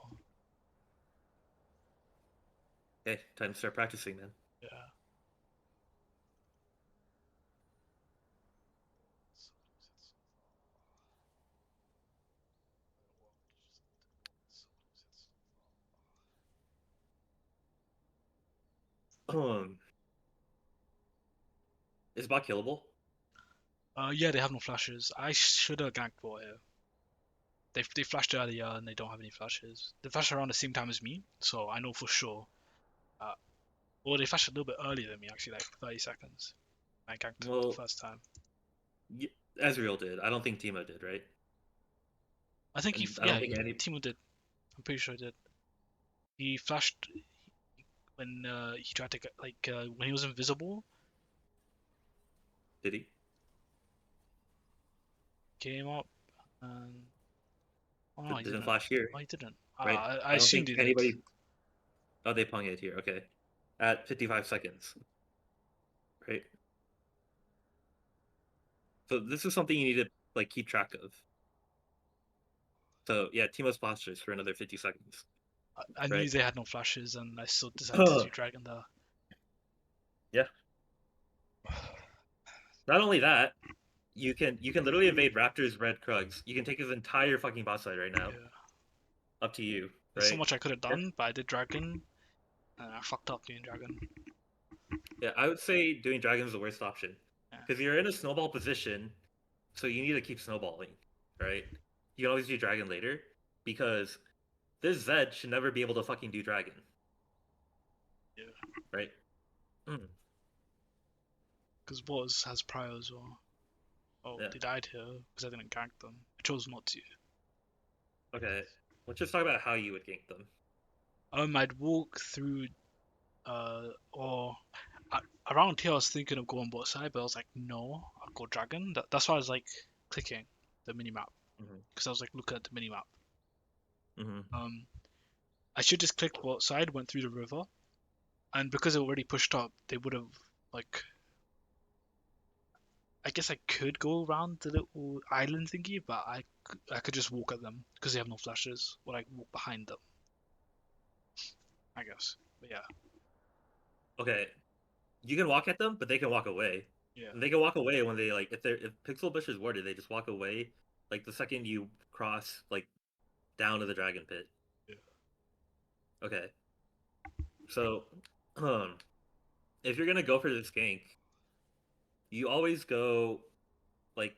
[SPEAKER 2] Okay, time to start practicing then.
[SPEAKER 1] yeah.
[SPEAKER 2] Um, is bot killable?
[SPEAKER 1] Yeah, they have no flashes. I should have ganked bot here. They flashed earlier and they don't have any flashes. They flashed around the same time as me, so I know for sure. Uh, or they flashed a little bit earlier than me, actually, like 30 seconds. I ganked the
[SPEAKER 2] Well,
[SPEAKER 1] first time.
[SPEAKER 2] Ezreal did. I don't think Timo did, right?
[SPEAKER 1] I think
[SPEAKER 2] And I don't
[SPEAKER 1] yeah,
[SPEAKER 2] think any
[SPEAKER 1] Timo did. I'm pretty sure he did. He flashed when he tried to get when he was invisible.
[SPEAKER 2] did he?
[SPEAKER 1] Came up and oh no, he
[SPEAKER 2] Didn't
[SPEAKER 1] didn't.
[SPEAKER 2] flash here,
[SPEAKER 1] Oh, he didn't.
[SPEAKER 2] right?
[SPEAKER 1] I
[SPEAKER 2] I don't
[SPEAKER 1] assumed
[SPEAKER 2] think
[SPEAKER 1] he did.
[SPEAKER 2] anybody. Oh, they pung it here. Okay, at 55 seconds, right? So this is something you need to like keep track of. So yeah, Timo splashes for another 50 seconds,
[SPEAKER 1] I
[SPEAKER 2] right?
[SPEAKER 1] knew they had no flashes, and I still decided to do dragon there.
[SPEAKER 2] Yeah. Not only that, you can literally invade Raptor's Red Krugs. You can take his entire fucking boss fight right now.
[SPEAKER 1] Yeah.
[SPEAKER 2] Up to you,
[SPEAKER 1] There's so
[SPEAKER 2] right?
[SPEAKER 1] much I could have
[SPEAKER 2] Yeah,
[SPEAKER 1] done, but I did Dragon, and I fucked up doing Dragon.
[SPEAKER 2] yeah. I would say doing Dragon is the worst option
[SPEAKER 1] Yeah.
[SPEAKER 2] because you're in a snowball position, so you need to keep snowballing, right? You can always do Dragon later because this Zed should never be able to fucking do Dragon,
[SPEAKER 1] Yeah.
[SPEAKER 2] right? Mm,
[SPEAKER 1] Because Boz has Prior as well. Oh,
[SPEAKER 2] yeah.
[SPEAKER 1] they died here because I didn't gank them. I chose not to.
[SPEAKER 2] Okay. Let's just talk about how you would gank them.
[SPEAKER 1] I'd walk through, or around here I was thinking of going bot side, but I was like, no, I'll go Dragon. That's why I was like clicking the minimap
[SPEAKER 2] Hmm.
[SPEAKER 1] because I was like looking at the minimap.
[SPEAKER 2] Hmm.
[SPEAKER 1] Um, I should just click bot side, went through the river, and because it already pushed up, they would have like. I guess I could go around the little island thingy, but I could just walk at them because they have no flashes, or like walk behind them. I guess, but yeah,
[SPEAKER 2] Okay. You can walk at them, but they can walk away.
[SPEAKER 1] yeah,
[SPEAKER 2] And they can walk away when they like if Pixel Bush is warded, they just walk away like the second you cross like down to the dragon pit.
[SPEAKER 1] yeah.
[SPEAKER 2] Okay. So um if you're gonna go for this gank, you always go like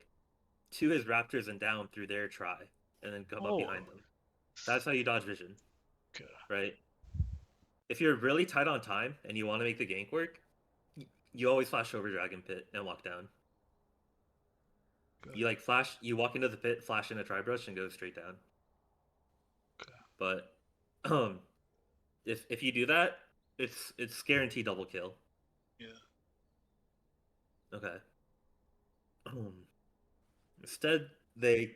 [SPEAKER 2] to his raptors and down through their try and then come up
[SPEAKER 1] Oh,
[SPEAKER 2] behind them. That's how you dodge vision,
[SPEAKER 1] okay.
[SPEAKER 2] right? If you're really tight on time and you want to make the gank work, you always flash over Dragon Pit and walk down.
[SPEAKER 1] Good.
[SPEAKER 2] You like flash, you walk into the pit, flash in a tri brush, and go straight down.
[SPEAKER 1] Okay.
[SPEAKER 2] But um, if you do that, it's guaranteed double kill.
[SPEAKER 1] Yeah.
[SPEAKER 2] Okay. Instead, they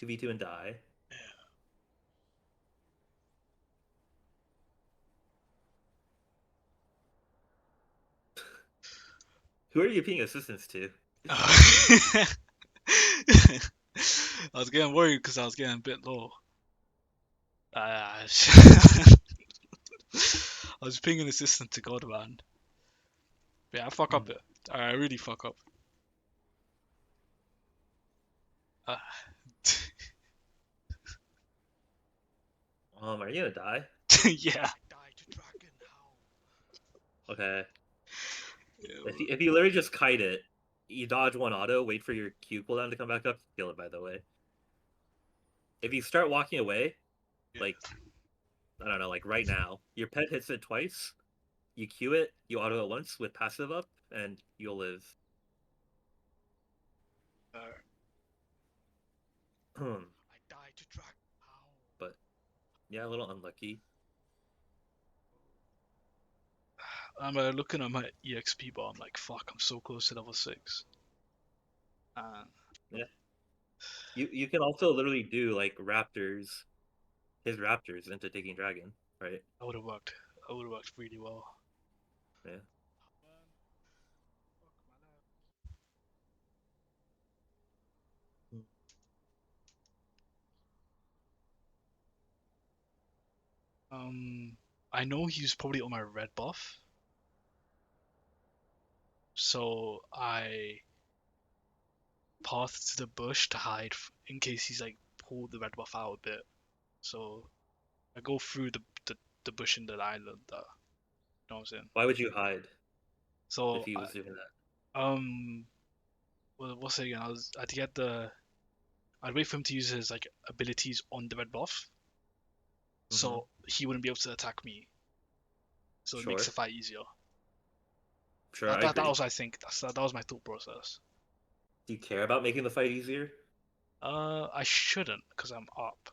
[SPEAKER 2] 2v2 and die. Who are you paying assistance to?
[SPEAKER 1] I was getting worried because I was getting a bit low. I was pinging an assistant to God, man. Yeah, I fuck up
[SPEAKER 2] Mm.
[SPEAKER 1] it. I really fuck up. Uh,
[SPEAKER 2] Are you gonna die?
[SPEAKER 1] yeah. I died to Dragon.
[SPEAKER 2] Okay.
[SPEAKER 1] How? Yeah,
[SPEAKER 2] If you literally just kite it, you dodge one auto, wait for your Q cooldown to come back up, kill it. By the way, if you start walking away,
[SPEAKER 1] yeah.
[SPEAKER 2] like I don't know, like right now, your pet hits it twice, you Q it, you auto it once with passive up, and you'll live.
[SPEAKER 1] Uh,
[SPEAKER 2] Hmm.
[SPEAKER 1] I died to Dragon. How?
[SPEAKER 2] But yeah, a little unlucky.
[SPEAKER 1] I'm looking at my EXP bar. I'm like, fuck, I'm so close to level 6.
[SPEAKER 2] Yeah. You can also literally do like Raptors, his Raptors into taking Dragon, right?
[SPEAKER 1] That would have worked. That would have worked really well.
[SPEAKER 2] Yeah.
[SPEAKER 1] I know he's probably on my red buff, so I path to the bush to hide in case he's like pulled the red buff out a bit. So I go through the bush in the island. You know what I'm saying?
[SPEAKER 2] Why would you hide if
[SPEAKER 1] So
[SPEAKER 2] he was doing that?
[SPEAKER 1] what's it again? I'd get the. I'd wait for him to use his like abilities on the red buff,
[SPEAKER 2] Mm-hmm.
[SPEAKER 1] so he wouldn't be able to attack me. So it makes
[SPEAKER 2] Sure.
[SPEAKER 1] the fight easier.
[SPEAKER 2] Sure,
[SPEAKER 1] That
[SPEAKER 2] I
[SPEAKER 1] that
[SPEAKER 2] agree.
[SPEAKER 1] was I think that was my thought process.
[SPEAKER 2] Do you care about making the fight easier?
[SPEAKER 1] I shouldn't because I'm up,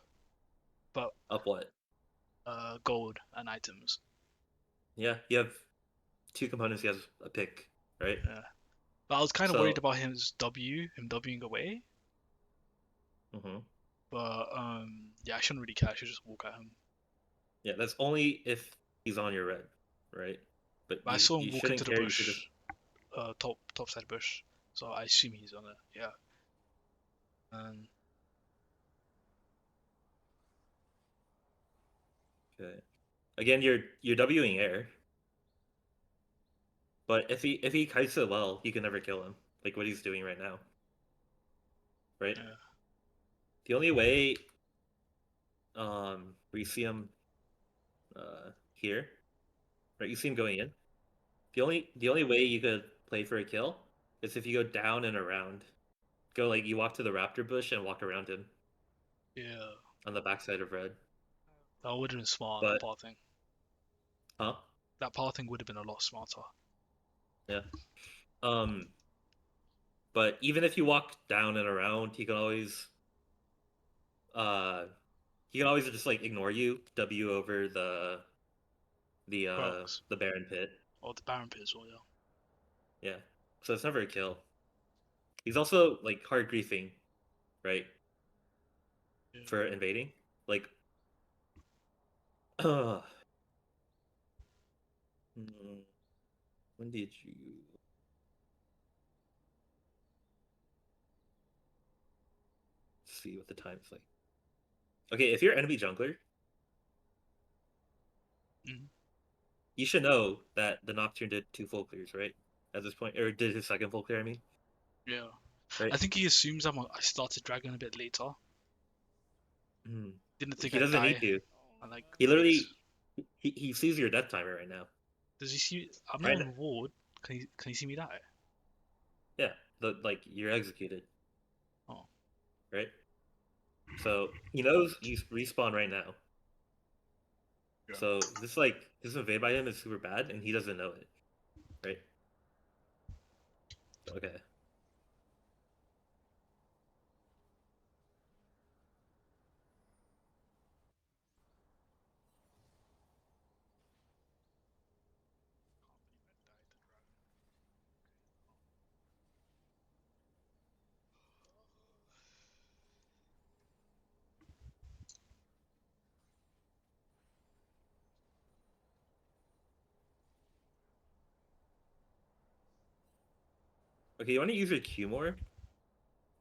[SPEAKER 1] but
[SPEAKER 2] Up what?
[SPEAKER 1] gold and items.
[SPEAKER 2] Yeah, you have two components. He has a pick, right?
[SPEAKER 1] Yeah. But I was kind of worried
[SPEAKER 2] So,
[SPEAKER 1] about him Wing away.
[SPEAKER 2] mhm.
[SPEAKER 1] But yeah, I shouldn't really care. I should just walk at him.
[SPEAKER 2] Yeah, that's only if he's on your red, right? But
[SPEAKER 1] But I saw him
[SPEAKER 2] you
[SPEAKER 1] walk into
[SPEAKER 2] shouldn't
[SPEAKER 1] the
[SPEAKER 2] care. You should just
[SPEAKER 1] bush, top side bush. So I assume he's on it. Yeah. Um,
[SPEAKER 2] okay. Again, you're Wing air, but if he kites it well, you can never kill him. like what he's doing right now, right?
[SPEAKER 1] Yeah.
[SPEAKER 2] The only way where you see him here, right? You see him going in. The only way you could play for a kill is if you go down and around. Go like you walk to the raptor bush and walk around him
[SPEAKER 1] Yeah.
[SPEAKER 2] on the backside of red.
[SPEAKER 1] That would have been smart, that
[SPEAKER 2] But
[SPEAKER 1] pathing.
[SPEAKER 2] huh?
[SPEAKER 1] That pathing would have been a lot smarter.
[SPEAKER 2] Yeah. Um but even if you walk down and around, uh he can always just like ignore you, W over
[SPEAKER 1] Bugs.
[SPEAKER 2] the Baron pit.
[SPEAKER 1] Or the Baron Pit as well, yeah.
[SPEAKER 2] Yeah. So it's never a kill. He's also like hard griefing, right?
[SPEAKER 1] Yeah.
[SPEAKER 2] For invading. Like uh when did you see what the time's like? Okay, if you're enemy jungler,
[SPEAKER 1] Mhm.
[SPEAKER 2] you should know that the Nocturne did 2 full clears, right? At this point, or did his second full clear? I mean,
[SPEAKER 1] Yeah.
[SPEAKER 2] right?
[SPEAKER 1] I think he assumes I started Dragon a bit later. Didn't think
[SPEAKER 2] He
[SPEAKER 1] I'd
[SPEAKER 2] doesn't need
[SPEAKER 1] die.
[SPEAKER 2] to.
[SPEAKER 1] I like
[SPEAKER 2] He
[SPEAKER 1] wait.
[SPEAKER 2] literally he sees your death timer right now.
[SPEAKER 1] Does he see? I'm not
[SPEAKER 2] Right?
[SPEAKER 1] on ward. Can he see me die?
[SPEAKER 2] Yeah, like you're executed,
[SPEAKER 1] Oh.
[SPEAKER 2] right? So he knows you respawn right now.
[SPEAKER 1] Yeah.
[SPEAKER 2] So this invade by him is super bad, and he doesn't know it, right? Okay. Okay, you want to use your Q more.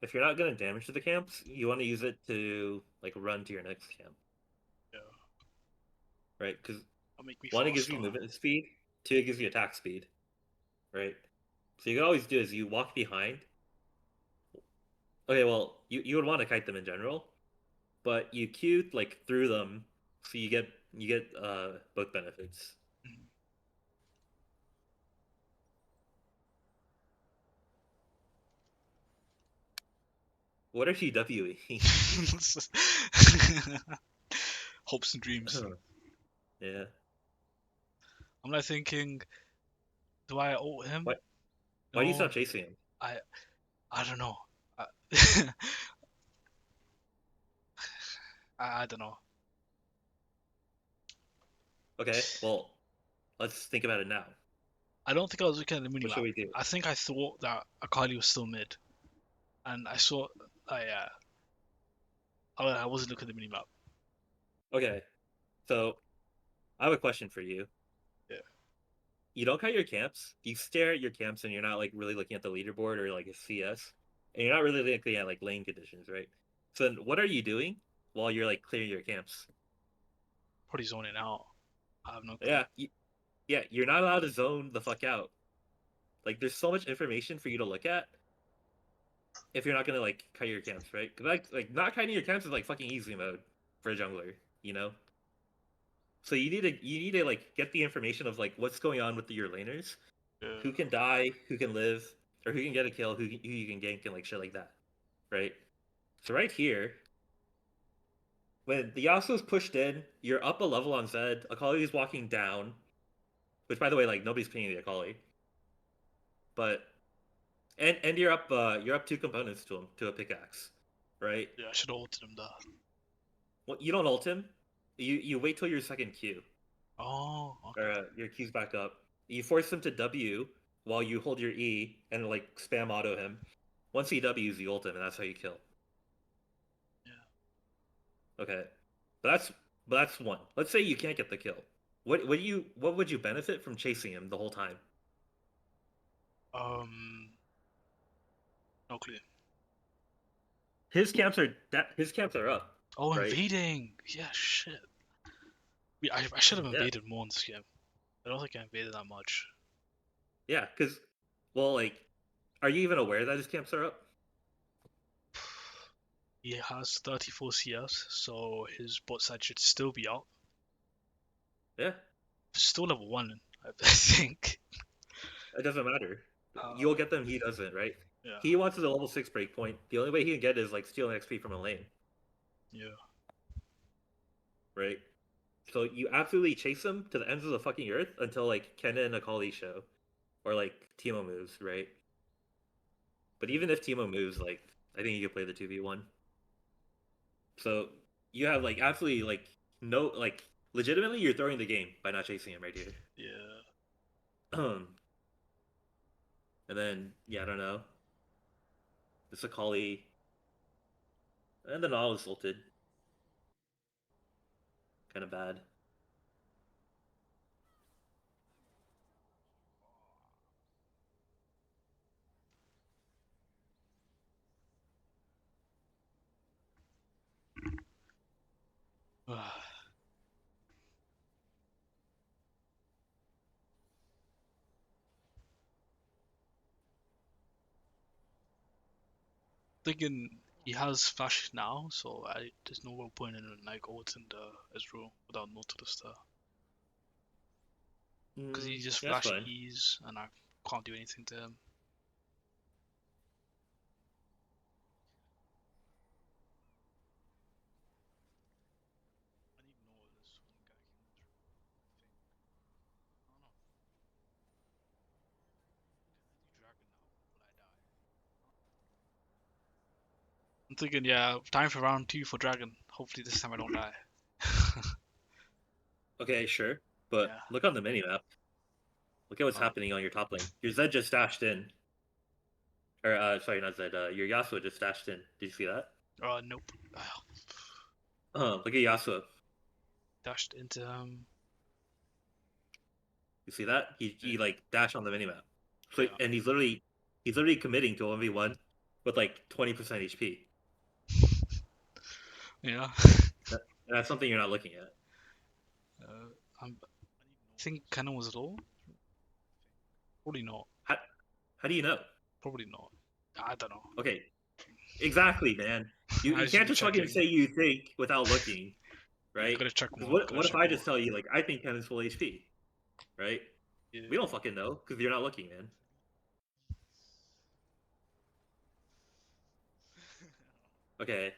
[SPEAKER 2] If you're not gonna damage to the camps, you want to use it to like run to your next camp,
[SPEAKER 1] Yeah.
[SPEAKER 2] right? Because
[SPEAKER 1] That'll make me
[SPEAKER 2] one, it gives
[SPEAKER 1] faster.
[SPEAKER 2] you movement speed. Two, it gives you attack speed, right? So you can always do is you walk behind. Okay, well, you would want to kite them in general, but you Q like through them, so you get both benefits.
[SPEAKER 1] Mhm.
[SPEAKER 2] What are you Wing?
[SPEAKER 1] Hopes and dreams.
[SPEAKER 2] Yeah.
[SPEAKER 1] I'm like thinking, do I ult him?
[SPEAKER 2] Why why do you
[SPEAKER 1] No,
[SPEAKER 2] stop chasing him?
[SPEAKER 1] I I don't know. I, I don't know.
[SPEAKER 2] Okay, well, let's think about it now.
[SPEAKER 1] I don't think I was looking at the
[SPEAKER 2] What should
[SPEAKER 1] minimap.
[SPEAKER 2] we do?
[SPEAKER 1] I think I thought that Akali was still mid, and I saw. Yeah, I wasn't looking at the minimap.
[SPEAKER 2] Okay, so I have a question for you.
[SPEAKER 1] Yeah.
[SPEAKER 2] You don't cut your camps. You stare at your camps, and you're not like really looking at the leaderboard or like a CS, and you're not really looking at like lane conditions, right? So then, what are you doing while you're like clearing your camps?
[SPEAKER 1] Probably zoning out. I have no clue.
[SPEAKER 2] Yeah, yeah, you're not allowed to zone the fuck out. Like, there's so much information for you to look at if you're not gonna like cut your camps, right? Because like not cutting your camps is like fucking easy mode for a jungler, you know. So you need to like get the information of like what's going on with your laners,
[SPEAKER 1] Yeah.
[SPEAKER 2] who can die, who can live, or who can get a kill, who you can gank and like shit like that, right? So right here, when the Yasuo's pushed in, you're up a level on Zed. Akali's walking down, which by the way, like nobody's pinging the Akali, but and you're up 2 components to him to a pickaxe, right?
[SPEAKER 1] Yeah, I should have ulted him there.
[SPEAKER 2] Well, you don't ult him. You wait till your second Q,
[SPEAKER 1] Oh,
[SPEAKER 2] or
[SPEAKER 1] okay.
[SPEAKER 2] your Q's back up. You force him to W while you hold your E and like spam auto him. Once he W's, you ult him, and that's how you kill.
[SPEAKER 1] Yeah.
[SPEAKER 2] Okay, but that's one. Let's say you can't get the kill. What would you benefit from chasing him the whole time?
[SPEAKER 1] No clue.
[SPEAKER 2] His camps are up,
[SPEAKER 1] Oh,
[SPEAKER 2] right?
[SPEAKER 1] invading. Yeah, shit. I should have
[SPEAKER 2] Yeah,
[SPEAKER 1] invaded more in this game. I don't think I invaded that much.
[SPEAKER 2] yeah. Because, well, like, Are you even aware that his camps are up?
[SPEAKER 1] He has 34 CS, so his bot side should still be up.
[SPEAKER 2] Yeah,
[SPEAKER 1] Still level 1, I think.
[SPEAKER 2] it doesn't matter.
[SPEAKER 1] Uh,
[SPEAKER 2] You'll get them. He doesn't, right?
[SPEAKER 1] yeah,
[SPEAKER 2] He wants a level 6 breakpoint. The only way he can get it is like stealing XP from a lane,
[SPEAKER 1] yeah.
[SPEAKER 2] right? So you absolutely chase him to the ends of the fucking earth until like Kenna and Akali show, or like Teemo moves, right? But even if Teemo moves, like I think you can play the 2v1. So you have like absolutely like no like legitimately you're throwing the game by not chasing him right here.
[SPEAKER 1] Yeah.
[SPEAKER 2] And then yeah, I don't know. This Akali and then all is ulted. Kind of bad.
[SPEAKER 1] Thinking he has flash now, so there's no real point in like ulting the Ezreal without Nautilus there. Because he just
[SPEAKER 2] Yeah, that's
[SPEAKER 1] flash
[SPEAKER 2] fine.
[SPEAKER 1] E's and I can't do anything to him. I need Nautilus when Gak can ultra. I don't know. Can I do Dragon now? Will I die? I'm thinking, yeah, time for round 2 for Dragon. Hopefully this time I don't die.
[SPEAKER 2] Okay, sure. But
[SPEAKER 1] Yeah.
[SPEAKER 2] look on the minimap. Look at what's
[SPEAKER 1] Uh,
[SPEAKER 2] happening on your top lane. Your Zed just dashed in. Or sorry, not Zed, your Yasuo just dashed in. Did you see that?
[SPEAKER 1] nope.
[SPEAKER 2] Look at Yasuo.
[SPEAKER 1] Dashed into
[SPEAKER 2] You see that? He
[SPEAKER 1] yeah.
[SPEAKER 2] like dashed on the minimap. So
[SPEAKER 1] Yeah.
[SPEAKER 2] and he's literally committing to a 1v1 with like 20% HP.
[SPEAKER 1] Yeah.
[SPEAKER 2] And that's something you're not looking at.
[SPEAKER 1] I think Canon was low. Probably not.
[SPEAKER 2] How, how do you know?
[SPEAKER 1] Probably not. I don't know.
[SPEAKER 2] Okay, exactly, man. You
[SPEAKER 1] I should
[SPEAKER 2] can't
[SPEAKER 1] be
[SPEAKER 2] just fucking
[SPEAKER 1] checking.
[SPEAKER 2] say you think without looking,
[SPEAKER 1] Yeah,
[SPEAKER 2] right?
[SPEAKER 1] gotta check
[SPEAKER 2] Because
[SPEAKER 1] more. Gotta
[SPEAKER 2] what if
[SPEAKER 1] check
[SPEAKER 2] I
[SPEAKER 1] more.
[SPEAKER 2] just tell you like I think Kevin's full HP, right?
[SPEAKER 1] Yeah.
[SPEAKER 2] We don't fucking know because you're not looking, man. Okay.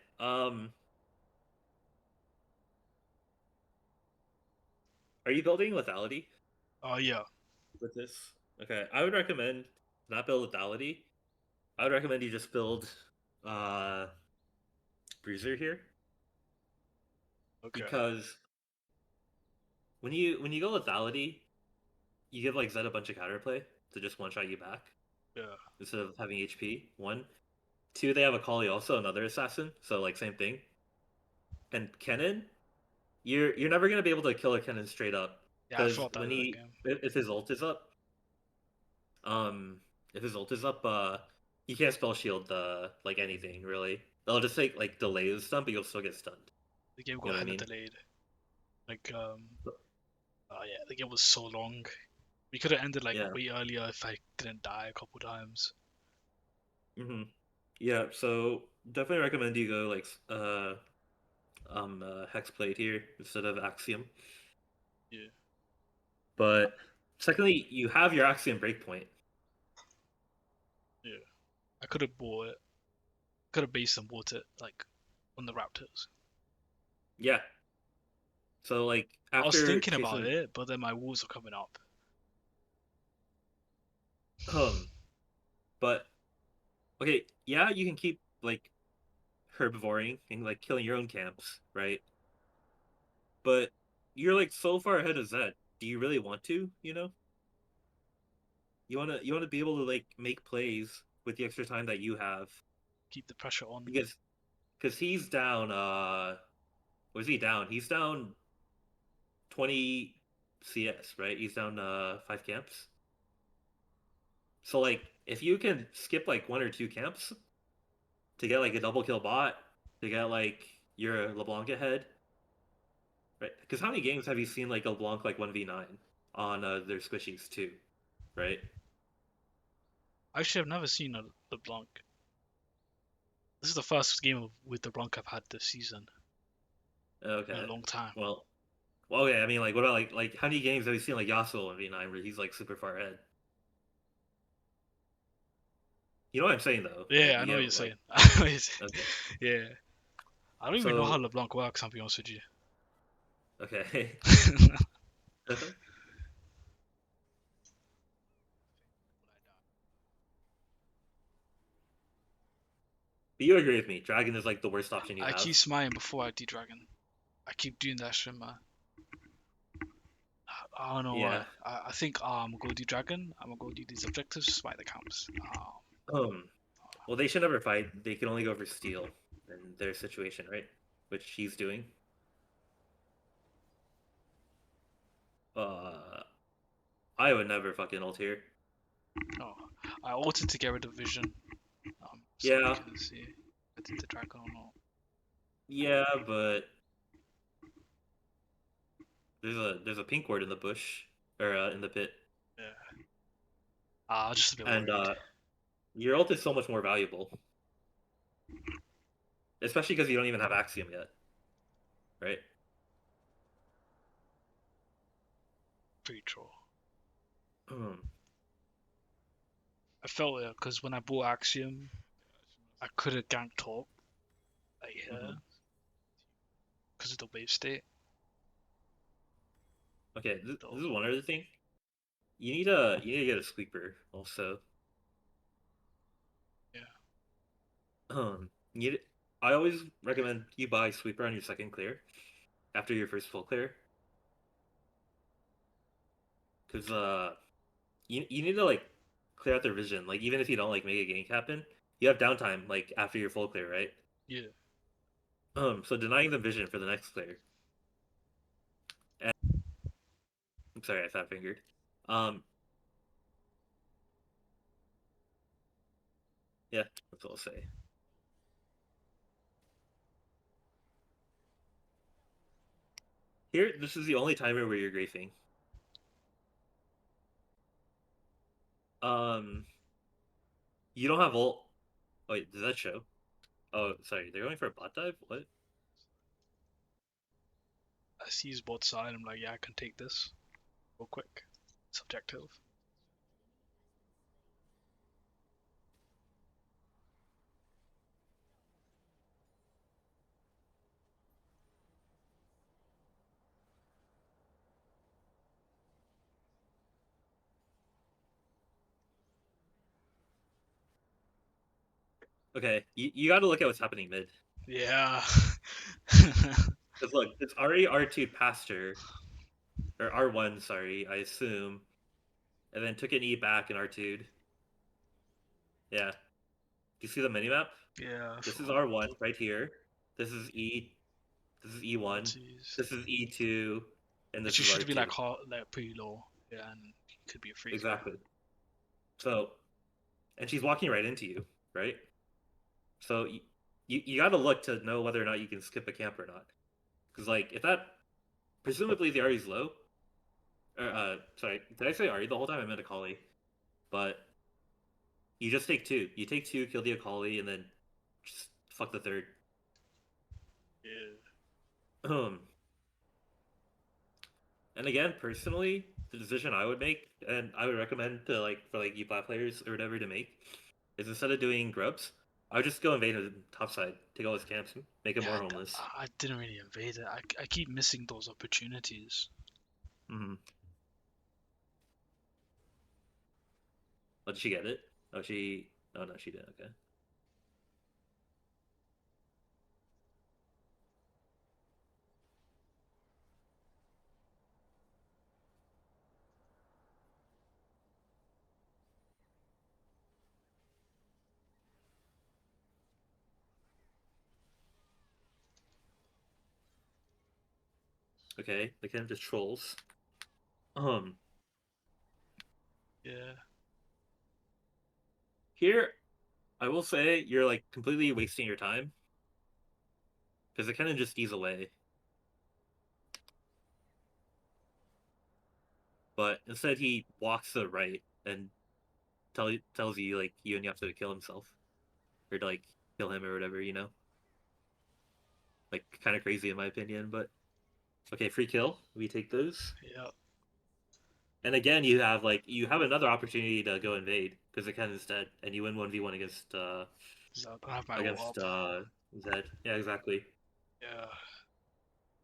[SPEAKER 2] Are you building lethality
[SPEAKER 1] Oh yeah.
[SPEAKER 2] with this? Okay, I would recommend not build lethality. I would recommend you just build uh bruiser here
[SPEAKER 1] Okay.
[SPEAKER 2] because when you go lethality, you give like Zed a bunch of counterplay to just one shot you back
[SPEAKER 1] Yeah.
[SPEAKER 2] instead of having HP. One, two, they have a Kali also another assassin, so like same thing. And Kennen, you're never gonna be able to kill a Kennen straight up
[SPEAKER 1] Yeah, I
[SPEAKER 2] because
[SPEAKER 1] felt that
[SPEAKER 2] when
[SPEAKER 1] in that
[SPEAKER 2] he
[SPEAKER 1] game.
[SPEAKER 2] if his ult is up, if his ult is up, he can't spell shield like anything really. They'll just like delay the stun, but you'll still get stunned.
[SPEAKER 1] The game
[SPEAKER 2] You
[SPEAKER 1] got
[SPEAKER 2] know what I
[SPEAKER 1] hella
[SPEAKER 2] mean?
[SPEAKER 1] delayed. Like oh yeah, the game was so long. We could have ended like
[SPEAKER 2] Yeah.
[SPEAKER 1] way earlier if I didn't die a couple times.
[SPEAKER 2] hmm Yeah. So definitely recommend you go like Hexblade here instead of Axiom.
[SPEAKER 1] Yeah.
[SPEAKER 2] But secondly, you have your Axiom breakpoint.
[SPEAKER 1] Yeah. I could have bought it. Could have based and bought it like on the Raptors.
[SPEAKER 2] Yeah. So like
[SPEAKER 1] I was
[SPEAKER 2] after
[SPEAKER 1] thinking about
[SPEAKER 2] chasing
[SPEAKER 1] it, but then my walls are coming up.
[SPEAKER 2] um but okay, yeah, you can keep like herbivoring and like killing your own camps, right? But you're like so far ahead of Zed. Do you really want to, you know? You wanna be able to like make plays with the extra time that you have
[SPEAKER 1] Keep the pressure on.
[SPEAKER 2] because he's down was he down? He's down 20 CS, right? He's down 5 camps. So like if you can skip like one or two camps to get like a double kill bot, to get like your LeBlanc ahead, right? Because how many games have you seen like LeBlanc like 1v9 on their squishies too, right?
[SPEAKER 1] Actually, I've never seen a LeBlanc. This is the first game with LeBlanc I've had this season in a
[SPEAKER 2] Okay.
[SPEAKER 1] long time.
[SPEAKER 2] Well, okay. I mean, like, what about like how many games have you seen like Yasuo in V9 where he's like super far ahead? You know what I'm saying though? Like,
[SPEAKER 1] Yeah, I
[SPEAKER 2] you
[SPEAKER 1] know what
[SPEAKER 2] get
[SPEAKER 1] you're
[SPEAKER 2] like,
[SPEAKER 1] saying. I know what you're saying.
[SPEAKER 2] okay.
[SPEAKER 1] Yeah, I don't even know how
[SPEAKER 2] So,
[SPEAKER 1] LeBlanc works. I'll be honest with you.
[SPEAKER 2] okay. But you agree with me. Dragon is like the worst option you
[SPEAKER 1] I
[SPEAKER 2] have.
[SPEAKER 1] keep smiling before I do Dragon. I keep doing that shit, man. I don't know why.
[SPEAKER 2] Yeah.
[SPEAKER 1] I think I'm gonna go do Dragon. I'm gonna go do these objectives, smite the camps.
[SPEAKER 2] Um. Well, they should never fight. They can only go for steal in their situation, right? Which he's doing. Uh, I would never fucking ult here.
[SPEAKER 1] No, I altered to get rid of Vision. So we
[SPEAKER 2] Yeah,
[SPEAKER 1] can see if I did the Dragon or not.
[SPEAKER 2] yeah, but there's a pink ward in the bush or in the pit,
[SPEAKER 1] Yeah. Just a bit
[SPEAKER 2] and
[SPEAKER 1] worried.
[SPEAKER 2] your ult is so much more valuable, especially because you don't even have Axiom yet, right?
[SPEAKER 1] Pretty true.
[SPEAKER 2] Um,
[SPEAKER 1] I felt it because when I bought Axiom, I could have ganked top like here
[SPEAKER 2] mhm.
[SPEAKER 1] because of the wave state.
[SPEAKER 2] Okay, this
[SPEAKER 1] So
[SPEAKER 2] is one other thing. You need to get a sweeper also.
[SPEAKER 1] yeah,
[SPEAKER 2] You I always recommend you buy sweeper on your second clear after your first full clear, because you need to like clear out their vision. Like even if you don't like make a gank happen, you have downtime like after your full clear, right?
[SPEAKER 1] yeah.
[SPEAKER 2] So denying them vision for the next clear. And, I'm sorry, I fat fingered. Um, yeah, that's all I'll say. Here, this is the only timer where you're grafing. Um, you don't have ult. Oh, wait, does that show? Oh, sorry, they're going for a bot dive. What?
[SPEAKER 1] I see his bot side. I'm like, yeah, I can take this real quick. Subjective.
[SPEAKER 2] Okay, you got to look at what's happening mid.
[SPEAKER 1] Yeah.
[SPEAKER 2] Because look, it's already R2 past her, or R1, sorry, I assume, and then took an E back and R2'd. Yeah. Do you see the minimap?
[SPEAKER 1] Yeah.
[SPEAKER 2] This is R1 right here. This is E. This is
[SPEAKER 1] Oh,
[SPEAKER 2] E1.
[SPEAKER 1] jeez.
[SPEAKER 2] This is E2, and
[SPEAKER 1] But
[SPEAKER 2] this
[SPEAKER 1] you
[SPEAKER 2] is
[SPEAKER 1] should be
[SPEAKER 2] R2.
[SPEAKER 1] like pretty low. Yeah, and it could be a free kill.
[SPEAKER 2] Exactly. So, and she's walking right into you, right? So you got to look to know whether or not you can skip a camp or not. Because like if that, presumably the Ari's low. Or, sorry, did I say Ari the whole time? I meant Akali. But you just take two. You take two, kill the Akali, and then just fuck the third.
[SPEAKER 1] Yeah.
[SPEAKER 2] Um, and again, personally, the decision I would make, and I would recommend to like for like U players or whatever to make, is instead of doing grubs, I would just go invade the top side, take all his camps, make it
[SPEAKER 1] Yeah,
[SPEAKER 2] more homeless.
[SPEAKER 1] I didn't really invade it. I keep missing those opportunities.
[SPEAKER 2] Mm-hmm. Oh, did she get it? Oh, she. Oh no, she didn't. Okay. Okay, they kind of just trolls. Um,
[SPEAKER 1] Yeah.
[SPEAKER 2] here I will say you're like completely wasting your time because it kind of just ease away. But instead, he walks to the right and tells you like you have to kill himself or to like kill him or whatever, you know. Like kind of crazy in my opinion, but okay, free kill. We take those.
[SPEAKER 1] Yeah.
[SPEAKER 2] And again, you have another opportunity to go invade because the Ken is dead, and you win 1v1
[SPEAKER 1] So I don't have my ult
[SPEAKER 2] against
[SPEAKER 1] up.
[SPEAKER 2] Zed. Yeah, exactly.
[SPEAKER 1] Yeah.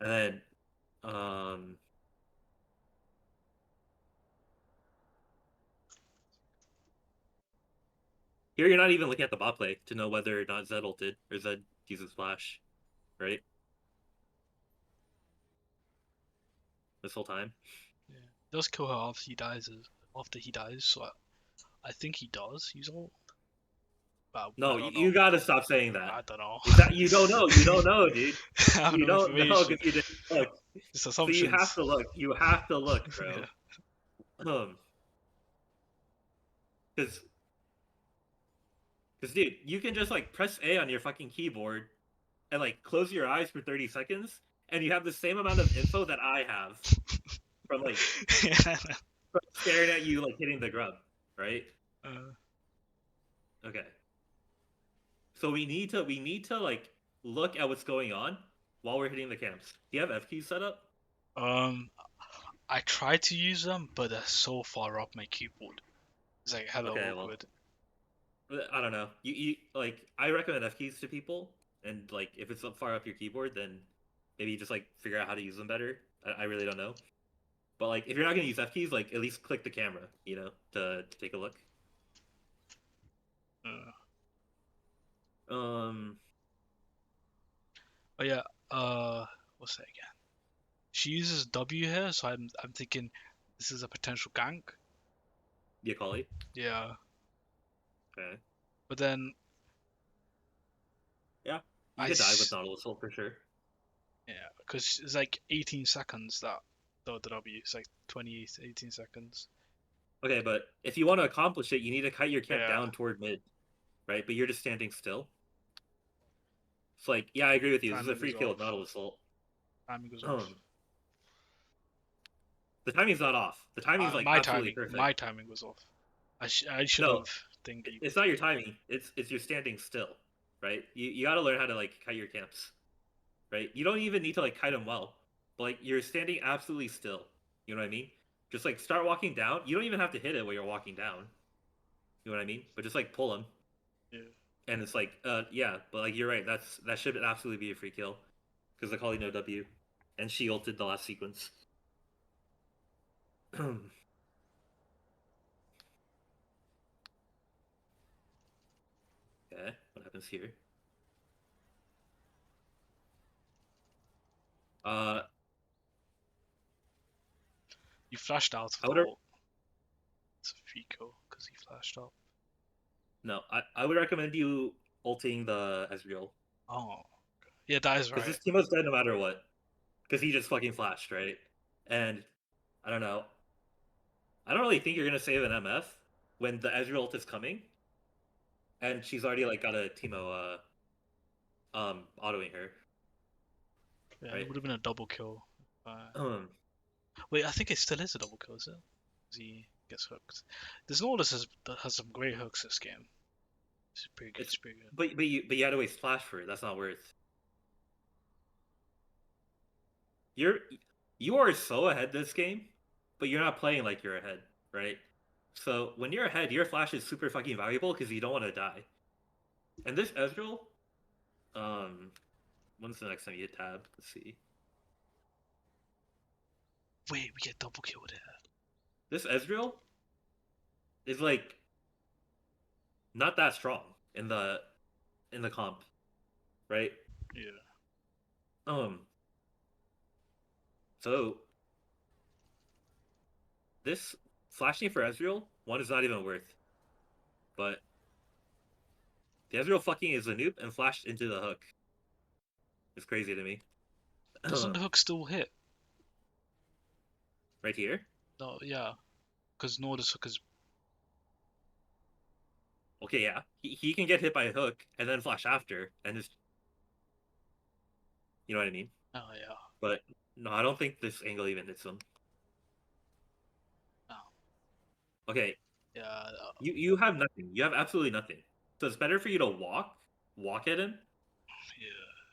[SPEAKER 2] And then um here you're not even looking at the bot play to know whether or not Zed ulted or Zed uses flash, right? This whole time.
[SPEAKER 1] Yeah. He does kill her after he dies. After he dies, so I think he does use ult, but I
[SPEAKER 2] No,
[SPEAKER 1] don't
[SPEAKER 2] you
[SPEAKER 1] know.
[SPEAKER 2] gotta stop saying that.
[SPEAKER 1] I don't know.
[SPEAKER 2] Is that you don't know? You don't know, dude.
[SPEAKER 1] I have
[SPEAKER 2] You
[SPEAKER 1] no
[SPEAKER 2] don't know
[SPEAKER 1] information.
[SPEAKER 2] because you didn't look.
[SPEAKER 1] It's
[SPEAKER 2] So you have
[SPEAKER 1] assumptions.
[SPEAKER 2] to look. You have to look,
[SPEAKER 1] Yeah.
[SPEAKER 2] bro. Um, because dude, you can just like press A on your fucking keyboard and like close your eyes for 30 seconds, and you have the same amount of info that I have from like
[SPEAKER 1] Yeah.
[SPEAKER 2] from staring at you like hitting the grub, right?
[SPEAKER 1] Uh,
[SPEAKER 2] Okay. So we need to like look at what's going on while we're hitting the camps. Do you have F keys set up?
[SPEAKER 1] um, I try to use them, but they're so far up my keyboard. It's like hella
[SPEAKER 2] Okay, well,
[SPEAKER 1] awkward.
[SPEAKER 2] I don't know. You like I recommend F keys to people, and like if it's up far up your keyboard, then maybe you just like figure out how to use them better. I really don't know. But like if you're not gonna use F keys, like at least click the camera, you know, to take a look.
[SPEAKER 1] Uh,
[SPEAKER 2] Um,
[SPEAKER 1] oh yeah. What's that again? She uses W here, so I'm thinking this is a potential gank.
[SPEAKER 2] Yakali.
[SPEAKER 1] Yeah,
[SPEAKER 2] Okay.
[SPEAKER 1] but then
[SPEAKER 2] Yeah, you
[SPEAKER 1] I
[SPEAKER 2] could die with
[SPEAKER 1] s-
[SPEAKER 2] Nautilus Ult for sure.
[SPEAKER 1] yeah, because it's like 18 seconds that the W. It's like 20, 18 seconds.
[SPEAKER 2] Okay, but if you want to accomplish it, you need to kite your camp
[SPEAKER 1] Yeah,
[SPEAKER 2] down toward mid, right? But you're just standing still. It's like, yeah, I agree with you. This is a
[SPEAKER 1] timing
[SPEAKER 2] free
[SPEAKER 1] is
[SPEAKER 2] kill with
[SPEAKER 1] off.
[SPEAKER 2] Nautilus Ult.
[SPEAKER 1] Timing is off.
[SPEAKER 2] Um, the timing's not off. The timing's like absolutely perfect.
[SPEAKER 1] My timing was off. I should
[SPEAKER 2] No,
[SPEAKER 1] have thingy.
[SPEAKER 2] it's not your timing. It's you're standing still, right? You got to learn how to like kite your camps, right? You don't even need to like kite them well, but like you're standing absolutely still. You know what I mean? Just like start walking down. You don't even have to hit it while you're walking down. You know what I mean? But just like pull them,
[SPEAKER 1] Yeah.
[SPEAKER 2] and it's like, yeah. But like you're right. That should absolutely be a free kill because the Kali no W, and she ulted the last sequence. Okay, what happens here? Uh,
[SPEAKER 1] You flashed out of
[SPEAKER 2] I
[SPEAKER 1] the
[SPEAKER 2] would
[SPEAKER 1] ult. It's a free kill because he flashed up.
[SPEAKER 2] no, I would recommend you ulting the Ezreal
[SPEAKER 1] Oh, yeah, that is
[SPEAKER 2] because
[SPEAKER 1] right.
[SPEAKER 2] this Teemo's dead no matter what because he just fucking flashed, right? And I don't know. I don't really think you're gonna save an MF when the Ezreal ult is coming, and she's already like got a Teemo autoing her,
[SPEAKER 1] Yeah, it
[SPEAKER 2] right?
[SPEAKER 1] would have been a double kill. Uh,
[SPEAKER 2] Um,
[SPEAKER 1] Wait, I think it still is a double kill, is it? 'Cause he gets hooked. There's no this that has some great hooks this game. It's pretty good.
[SPEAKER 2] it's
[SPEAKER 1] It's pretty good.
[SPEAKER 2] but you had to waste flash for it. That's not worth. You're you are so ahead this game, but you're not playing like you're ahead, right? So when you're ahead, your flash is super fucking valuable because you don't want to die. And this Ezreal, um, when's the next time you hit tab? Let's see.
[SPEAKER 1] Wait, we get double kill with it.
[SPEAKER 2] This Ezreal is like not that strong in the comp, right?
[SPEAKER 1] Yeah.
[SPEAKER 2] Um, so this flashing for Ezreal one is not even worth, but the Ezreal fucking is a noob and flashed into the hook. It's crazy to me.
[SPEAKER 1] Doesn't the hook still hit?
[SPEAKER 2] Right here.
[SPEAKER 1] No, yeah. Because no, this hook is.
[SPEAKER 2] Okay, yeah, he can get hit by a hook and then flash after, and just you know what I mean.
[SPEAKER 1] Oh, yeah.
[SPEAKER 2] But no, I don't think this angle even hits him.
[SPEAKER 1] No.
[SPEAKER 2] Okay,
[SPEAKER 1] Yeah,
[SPEAKER 2] You have nothing. You have absolutely nothing. So it's better for you to walk at him,
[SPEAKER 1] yeah,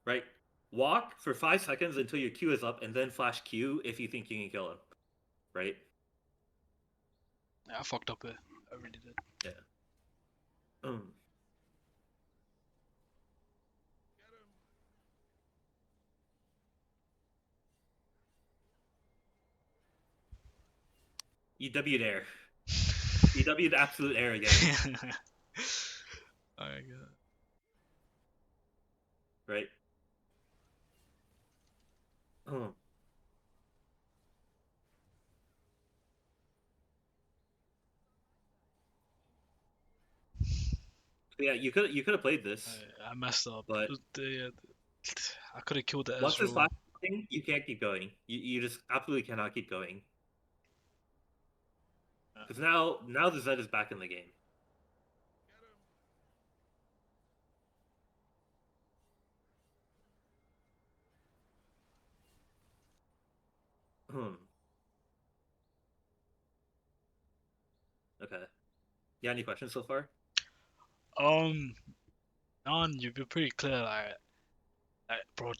[SPEAKER 2] right? Walk for 5 seconds until your Q is up, and then flash Q if you think you can kill him, right?
[SPEAKER 1] yeah. I fucked up it. I really did.
[SPEAKER 2] Yeah. Um, you W'd air. You W'd absolute air again,
[SPEAKER 1] Oh my god.
[SPEAKER 2] right? Um, yeah, you could have played this,
[SPEAKER 1] I messed up.
[SPEAKER 2] but
[SPEAKER 1] I could have killed the
[SPEAKER 2] once this
[SPEAKER 1] Ezreal.
[SPEAKER 2] last thing, you can't keep going. You just absolutely cannot keep going because now the Zed is back in the game. Hmm. Okay. Yeah. Any questions so far?
[SPEAKER 1] Um, none. You've been pretty clear. Bro,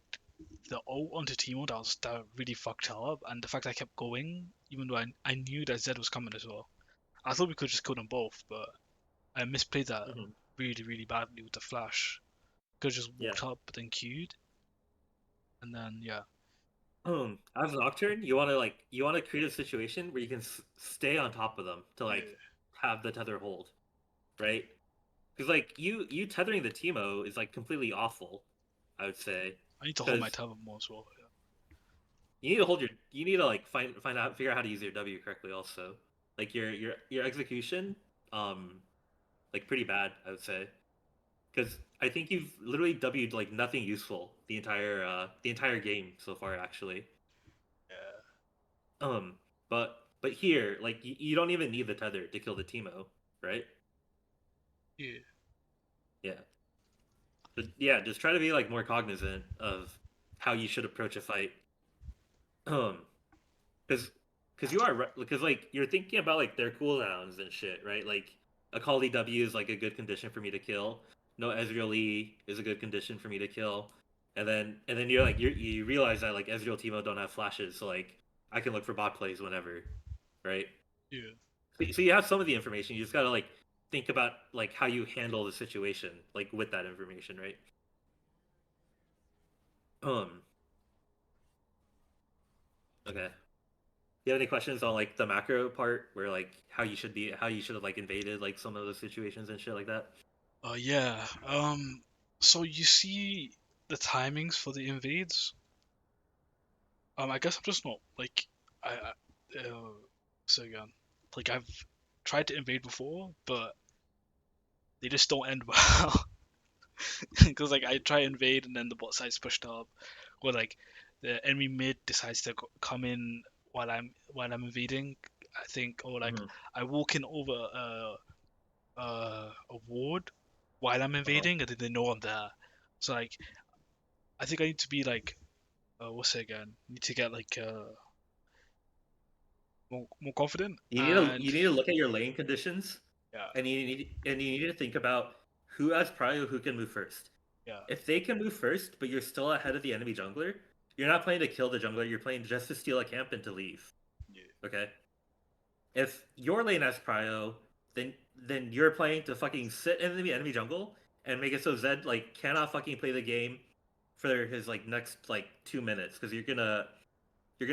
[SPEAKER 1] the ult onto Timo that really fucked up, and the fact I kept going, even though I knew that Zed was coming as well. I thought we could just kill them both, but I misplayed that
[SPEAKER 2] Hmm.
[SPEAKER 1] really, really badly with the flash. Could have just
[SPEAKER 2] Yeah.
[SPEAKER 1] walked up, but then queued, and then yeah,
[SPEAKER 2] As an Nocturne, you want to create a situation where you can stay on top of them to like
[SPEAKER 1] yeah.
[SPEAKER 2] have the tether hold, right? Because like you tethering the Teemo is like completely awful, I would say,
[SPEAKER 1] I need to hold my
[SPEAKER 2] because
[SPEAKER 1] tab more as well.
[SPEAKER 2] you need to like find out figure out how to use your W correctly also. Like your execution, um, like pretty bad, I would say, because I think you've literally W'd like nothing useful the entire game so far actually.
[SPEAKER 1] Yeah,
[SPEAKER 2] Um, but here, like you don't even need the tether to kill the Teemo, right?
[SPEAKER 1] yeah,
[SPEAKER 2] Yeah. But yeah, just try to be like more cognizant of how you should approach a fight. Um, because you are because like you're thinking about like their cooldowns and shit, right? Like Akali W is like a good condition for me to kill. No Ezreal Lee is a good condition for me to kill. And then you realize that like Ezreal Teemo don't have flashes, so like I can look for bot plays whenever, right?
[SPEAKER 1] yeah,
[SPEAKER 2] So you have some of the information. You just gotta like think about like how you handle the situation like with that information, right? Um. Okay. You have any questions on like the macro part, where like how you should have like invaded like some of those situations and shit like that?
[SPEAKER 1] yeah. So you see the timings for the invades. I guess I'm just not like uh, so again, like I've tried to invade before, but they just don't end well. Because like I try to invade and then the bot side's pushed up, or like the enemy mid decides to come in while I'm invading. I think, or like
[SPEAKER 2] Mm-hmm.
[SPEAKER 1] I walk in over a ward while I'm
[SPEAKER 2] Uh-huh.
[SPEAKER 1] invading, and then they know I'm there. So like I think I need to be like what's it again? Need to get like more confident
[SPEAKER 2] You
[SPEAKER 1] and
[SPEAKER 2] need to look at your lane conditions,
[SPEAKER 1] yeah,
[SPEAKER 2] and you need to think about who has prio, who can move first.
[SPEAKER 1] yeah,
[SPEAKER 2] If they can move first, but you're still ahead of the enemy jungler, you're not playing to kill the jungler. You're playing just to steal a camp and to leave.
[SPEAKER 1] yeah,
[SPEAKER 2] Okay. If your lane has prio, then you're playing to fucking sit in the enemy jungle and make it so Zed like cannot fucking play the game for his like next like 2 minutes because you're gonna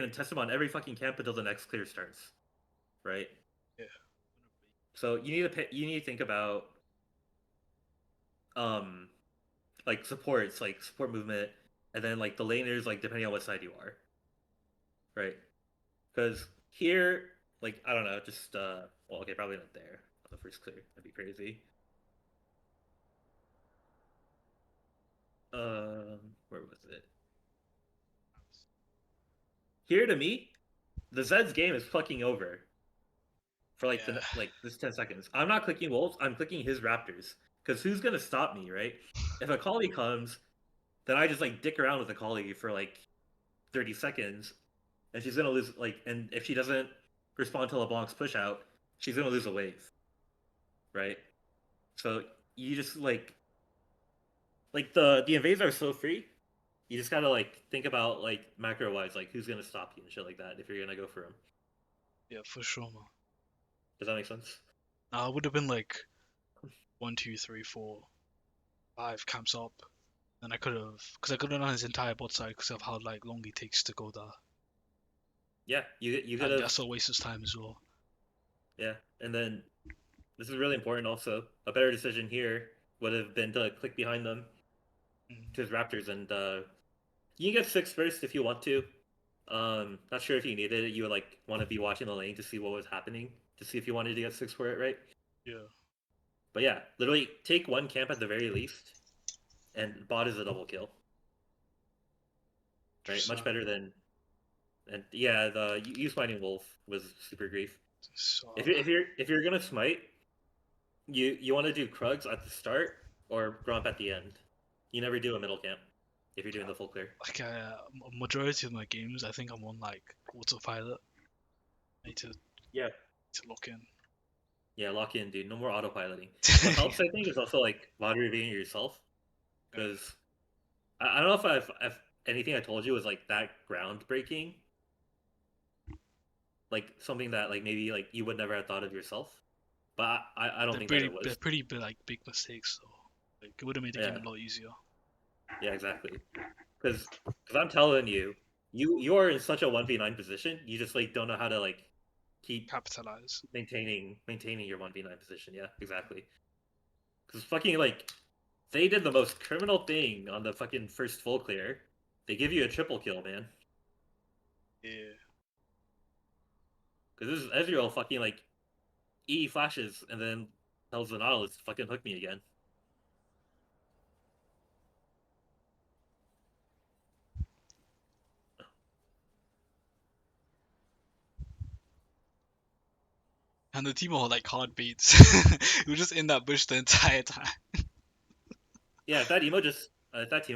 [SPEAKER 2] test him on every fucking camp until the next clear starts, right?
[SPEAKER 1] yeah,
[SPEAKER 2] So you need to think about um like supports like support movement and then like the laners like depending on what side you are, right? Because here like I don't know just well okay probably not there on the first clear that'd be crazy. Where was it? Here to me, the Zed's game is fucking over for like
[SPEAKER 1] yeah,
[SPEAKER 2] this 10 seconds. I'm not clicking wolves. I'm clicking his raptors because who's gonna stop me, right? If a collie comes, then I just like dick around with a collie for like 30 seconds, and she's gonna lose. Like, and if she doesn't respond to LeBlanc's push out, she's gonna lose a wave, right? So you just like the invades are so free. You just gotta like think about like macro wise, like who's gonna stop you and shit like that if you're gonna go for them.
[SPEAKER 1] Yeah, for sure, man.
[SPEAKER 2] Does that make sense?
[SPEAKER 1] I would have been like 1, 2, 3, 4, 5 camps up. Then I could have, because I could have done his entire bot side because of how like long he takes to go there.
[SPEAKER 2] Yeah, you could
[SPEAKER 1] And
[SPEAKER 2] have.
[SPEAKER 1] that's a waste of time as well.
[SPEAKER 2] Yeah, and then this is really important. Also, a better decision here would have been to click behind them
[SPEAKER 1] Mm,
[SPEAKER 2] to his Raptors, and you can get six first if you want to. Not sure if you needed it. You would like want to be watching the lane to see what was happening, to see if you wanted to get six for it, right?
[SPEAKER 1] yeah.
[SPEAKER 2] But yeah, literally take one camp at the very least, and bot is a double kill, right? Much better than. And yeah, the you smiting wolf was super grief.
[SPEAKER 1] So,
[SPEAKER 2] If you're gonna smite, you want to do Krugs at the start or Gromp at the end. You never do a middle camp if you're doing the full clear.
[SPEAKER 1] like majority of my games, I think I'm on like autopilot. I need
[SPEAKER 2] Yeah.
[SPEAKER 1] to lock in.
[SPEAKER 2] Yeah, lock in, dude. No more autopiloting. What helps, I think, is also like moderating yourself. Because I don't know if anything I told you was like that groundbreaking, like something that like maybe like you would never have thought of yourself. But I don't think that it
[SPEAKER 1] They're
[SPEAKER 2] was.
[SPEAKER 1] pretty like big mistakes, so like it would have made the game
[SPEAKER 2] Yeah,
[SPEAKER 1] a lot easier.
[SPEAKER 2] yeah, exactly. Because I'm telling you, you are in such a 1v9 position. You just like don't know how to like keep
[SPEAKER 1] Capitalize.
[SPEAKER 2] maintaining your 1v9 position. Yeah, exactly. Because fucking like they did the most criminal thing on the fucking first full clear. They give you a triple kill, man.
[SPEAKER 1] Yeah.
[SPEAKER 2] Because this is Ezreal fucking like E flashes and then tells the Nautilus to fucking hook me again.
[SPEAKER 1] And the team are like hard beats. We were just in that bush the entire time.
[SPEAKER 2] Yeah, if that Teemo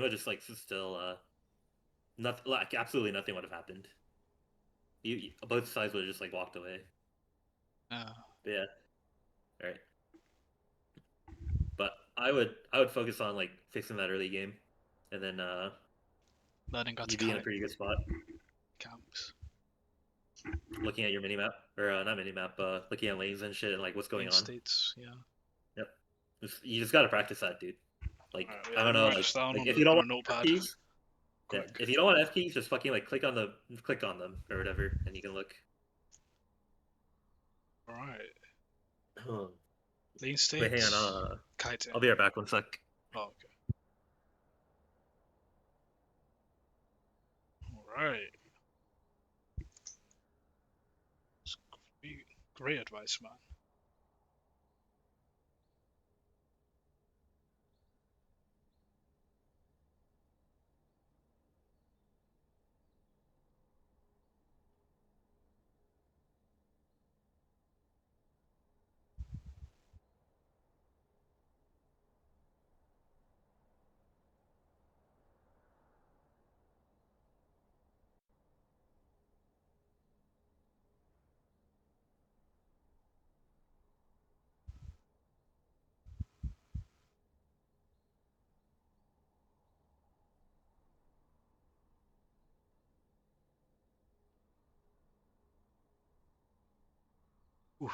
[SPEAKER 2] just like still nothing like absolutely nothing would have happened. Both sides would have just like walked away.
[SPEAKER 1] Uh,
[SPEAKER 2] But yeah, all right. But I would focus on like fixing that early game, and then
[SPEAKER 1] learning how to
[SPEAKER 2] you'd be in a
[SPEAKER 1] kite
[SPEAKER 2] pretty good spot.
[SPEAKER 1] camps.
[SPEAKER 2] Looking at your mini map or not mini map, looking at lanes and shit and like what's going
[SPEAKER 1] Main
[SPEAKER 2] on.
[SPEAKER 1] states, yeah.
[SPEAKER 2] Yep, you just gotta practice that, dude. Like
[SPEAKER 1] Alright,
[SPEAKER 2] I
[SPEAKER 1] yeah,
[SPEAKER 2] don't
[SPEAKER 1] let me
[SPEAKER 2] know,
[SPEAKER 1] write this down
[SPEAKER 2] like
[SPEAKER 1] on
[SPEAKER 2] if you don't
[SPEAKER 1] a
[SPEAKER 2] want F
[SPEAKER 1] notepad.
[SPEAKER 2] keys, yeah,
[SPEAKER 1] Quick.
[SPEAKER 2] if you don't want F keys, just fucking like click on them or whatever, and you can look.
[SPEAKER 1] Alright.
[SPEAKER 2] Oh.
[SPEAKER 1] Lane
[SPEAKER 2] Wait, hang
[SPEAKER 1] states.
[SPEAKER 2] on.
[SPEAKER 1] Kiting.
[SPEAKER 2] I'll be right back. One sec.
[SPEAKER 1] Oh, okay. Alright. Great advice, man. Ooh.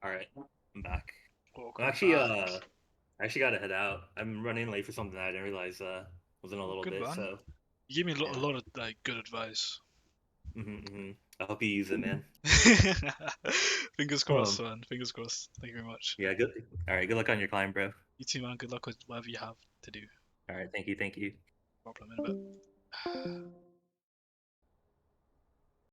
[SPEAKER 2] All right, I'm back. I'm
[SPEAKER 1] Welcome
[SPEAKER 2] actually
[SPEAKER 1] back.
[SPEAKER 2] I actually gotta head out. I'm running late for something that I didn't realize was in a little
[SPEAKER 1] Good
[SPEAKER 2] bit.
[SPEAKER 1] man.
[SPEAKER 2] So
[SPEAKER 1] You gave me a
[SPEAKER 2] yeah.
[SPEAKER 1] lot of like good advice.
[SPEAKER 2] I hope you use it, man.
[SPEAKER 1] Fingers crossed, man. Fingers crossed. Thank you very much.
[SPEAKER 2] Yeah. Good. All right. Good luck on your climb, bro.
[SPEAKER 1] You too, man. Good luck with whatever you have to do.
[SPEAKER 2] All right, thank you, thank you.
[SPEAKER 1] Problem in a bit.